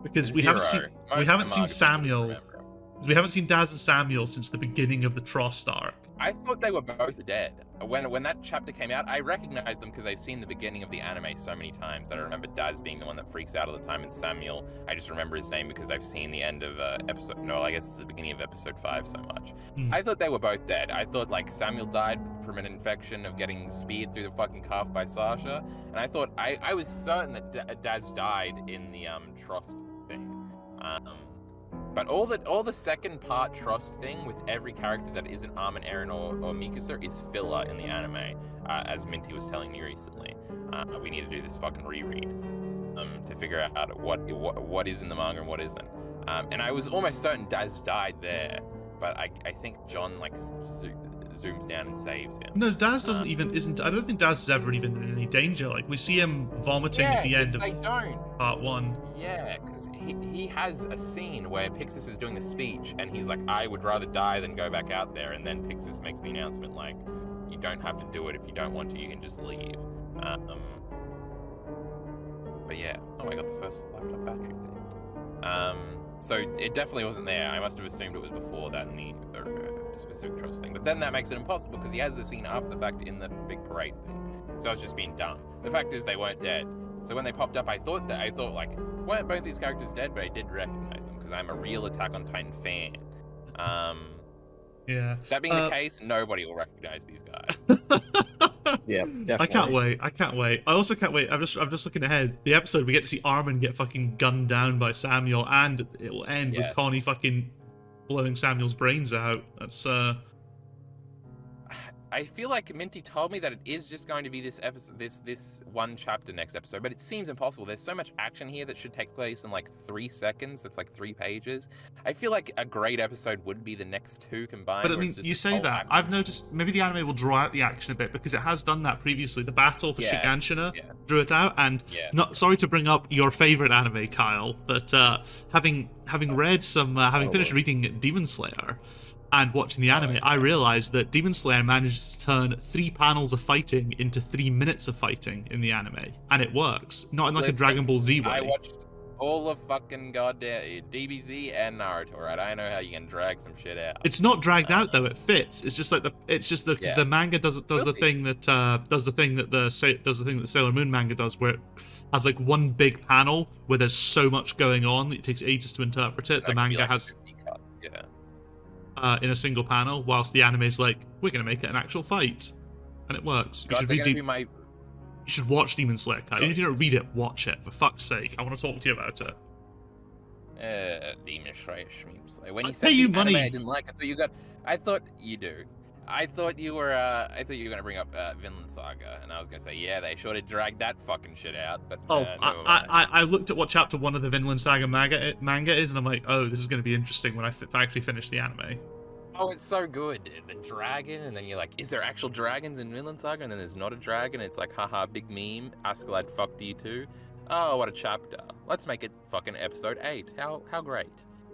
because we haven't seen
Zero. Most
seen
manga people
Samuel.
remember him.
We haven't seen Daz and Samuel since the beginning of the Trost arc.
I thought they were both dead. When that chapter came out, I recognized them because I've seen the beginning of the anime so many times that I remember Daz being the one that freaks out all the time, and Samuel, I just remember his name because I've seen the end of episode. No, I guess it's the beginning of episode 5 so much. I thought they were both dead. I thought like Samuel died from an infection of getting speared through the fucking calf by Sasha, and I thought I was certain that Daz died in the Trost thing. But all the second part Trost thing with every character that isn't Armin, Eren, or Mikasa is filler in the anime, as Minty was telling me recently. We need to do this fucking reread to figure out what is in the manga and what isn't. And I was almost certain Daz died there, but I think John like zooms down and saves him.
No, Daz isn't. I don't think Daz is ever even in any danger. Like, we see him vomiting at the end of part 1.
Yeah, because he has a scene where Pixis is doing the speech, and he's like, I would rather die than go back out there, and then Pixis makes the announcement like, you don't have to do it if you don't want to, you can just leave. But yeah, oh, I got the first laptop battery thing. So it definitely wasn't there. I must have assumed it was before that in the specific Trost thing. But then that makes it impossible because he has the scene after the fact in the big parade thing. So I was just being dumb. The fact is they weren't dead. So when they popped up, I thought like, weren't both these characters dead? But I did recognize them because I'm a real Attack on Titan fan.
Yeah.
That being the case, nobody will recognize these guys.
Yeah, definitely.
I can't wait. I also can't wait. I'm just looking ahead. The episode we get to see Armin get fucking gunned down by Samuel, and it will end with Connie fucking blowing Samuel's brains out. That's
I feel like Minty told me that it is just going to be this episode, this one chapter next episode, but it seems impossible. There's so much action here that should take place in like 3 seconds. That's like 3 pages. I feel like a great episode would be the next 2 combined.
But I mean, you say that. I've noticed maybe the anime will draw out the action a bit because it has done that previously. The battle for Shiganshina drew it out, and not sorry to bring up your favorite anime, Kyle, but having read some, having finished reading Demon Slayer and watching the anime, I realized that Demon Slayer manages to turn 3 panels of fighting into 3 minutes of fighting in the anime, and it works. Not in like a Dragon Ball Z way.
I watched all of fucking goddamn DBZ and Naruto, right? I know how you can drag some shit out.
It's not dragged out though; it fits. It's just like because the manga does the thing that Sailor Moon manga does, where it has like one big panel where there's so much going on that it takes ages to interpret it. The manga has. In a single panel, whilst the anime is like, we're going to make it an actual fight. And it works. You should should watch Demon Slayer, Kyle. Even if you don't read it, watch it. For fuck's sake. I want to talk to you about it.
Demon Slayer. When you
I
said
pay you
the
money.
Anime, I didn't like it. I thought you do. I thought you were going to bring up Vinland Saga, and I was going to say, yeah, they sure did drag that fucking shit out. But
I looked at what chapter 1 of the Vinland Saga manga is, and I'm like, oh, this is going to be interesting when I actually finish the anime.
Oh, it's so good. The dragon, and then you're like, is there actual dragons in Vinland Saga? And then there's not a dragon. It's like, haha, big meme. Askeladd fucked you too. Oh, what a chapter. Let's make it fucking episode 8. How great.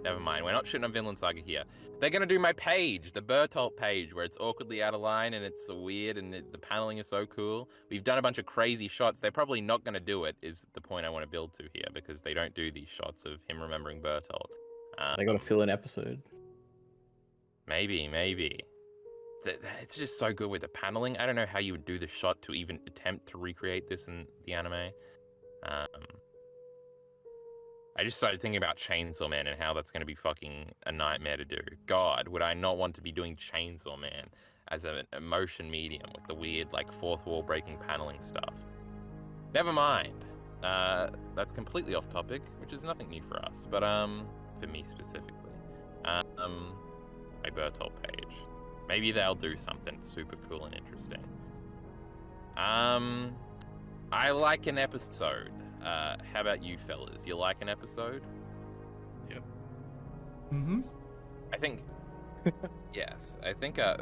Never mind, we're not shitting on Vinland Saga here. They're gonna do my page, the Bertolt page, where it's awkwardly out of line and it's so weird and the paneling is so cool. We've done a bunch of crazy shots. They're probably not gonna do it, is the point I want to build to here, because they don't do these shots of him remembering Bertolt.
They gotta fill an episode.
Maybe. It's just so good with the paneling. I don't know how you would do the shot to even attempt to recreate this in the anime. I just started thinking about Chainsaw Man and how that's going to be fucking a nightmare to do. God, would I not want to be doing Chainsaw Man as a motion medium with the weird, like, fourth wall breaking paneling stuff. Never mind. That's completely off topic, which is nothing new for us, but for me specifically. My Bertolt page. Maybe they'll do something super cool and interesting. I like an episode. How about you, fellas? You like an episode?
Yep. Mm-hmm.
I think. Yes, I think. I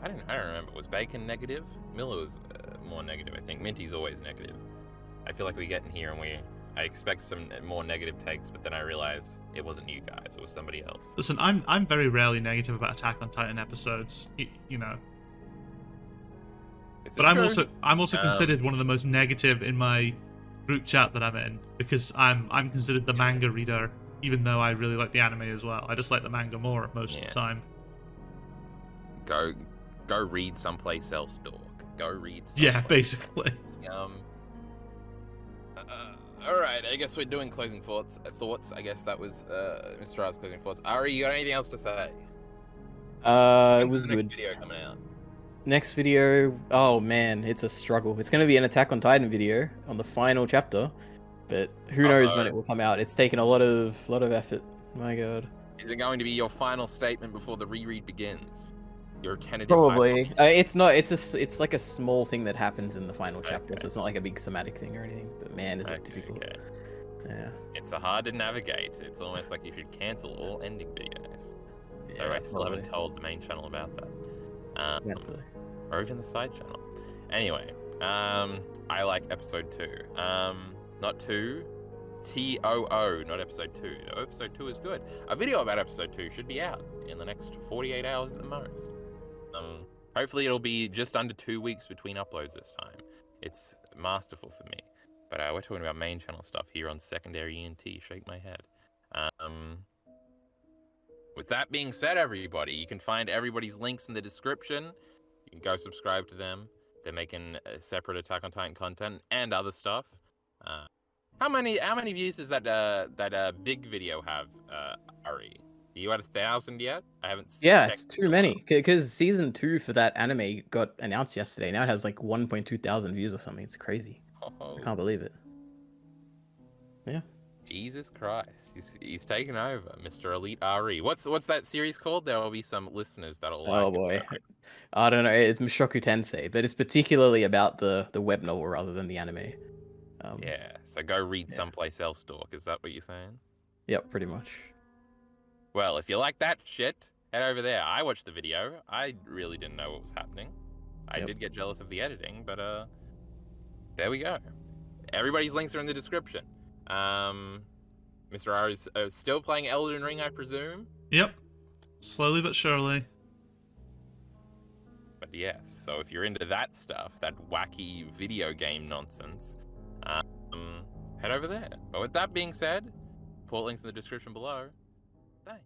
don't remember. Was Bacon negative? Miller was more negative. I think Minty's always negative. I feel like we get in here and I expect some more negative takes, but then I realize it wasn't you guys; it was somebody else.
Listen, I'm very rarely negative about Attack on Titan episodes. You know. But I'm also considered one of the most negative in my group chat that I'm in, because I'm considered the manga reader, even though I really like the anime as well. I just like the manga more most of the time.
Go read someplace else, dork. Go read.
Yeah, basically.
All right, I guess we're doing closing thoughts. I guess that was Mr. R's closing thoughts. Ari, you got anything else to say?
It was
the next
good.
video coming out?
Next video, oh man, it's a struggle. It's going to be an Attack on Titan video on the final chapter, but who knows when it will come out. It's taken a lot of effort. My god.
Is it going to be your final statement before the reread begins? Your tentative.
Probably. It's not. It's like a small thing that happens in the final chapter, so it's not like a big thematic thing or anything. But man, is that difficult.
Okay.
Yeah.
It's hard to navigate. It's almost like you should cancel all ending videos.
Yeah,
Though I still haven't told the main channel about that. Or even the side channel. Anyway, I like episode 2. Not 2. TOO, not episode 2. Episode 2 is good. A video about episode 2 should be out in the next 48 hours at the most. Hopefully it'll be just under 2 weeks between uploads this time. It's masterful for me. But we're talking about main channel stuff here on Secondary ENT. Shake my head. With that being said, everybody, you can find everybody's links in the description. You can go subscribe to them. They're making separate Attack on Titan content and other stuff. How many views does that big video have, Ari? Are you at 1,000 yet? I haven't.
Yeah, it's too many. Because season 2 for that anime got announced yesterday. Now it has like 1.2 thousand views or something. It's crazy.
Oh.
I can't believe it. Yeah.
Jesus Christ, he's taken over, Mr. Elite RE. What's that series called? There will be some listeners that'll like.
Oh boy, I don't know. It's Mushoku Tensei, but it's particularly about the web novel rather than the anime.
Yeah, so go read someplace else, dork. Is that what you're saying?
Yep, pretty much.
Well, if you like that shit, head over there. I watched the video. I really didn't know what was happening. I did get jealous of the editing, but there we go. Everybody's links are in the description. Mr. R is still playing Elden Ring, I presume?
Yep. Slowly but surely.
But yes, so if you're into that stuff, that wacky video game nonsense, head over there. But with that being said, put links in the description below. Thanks.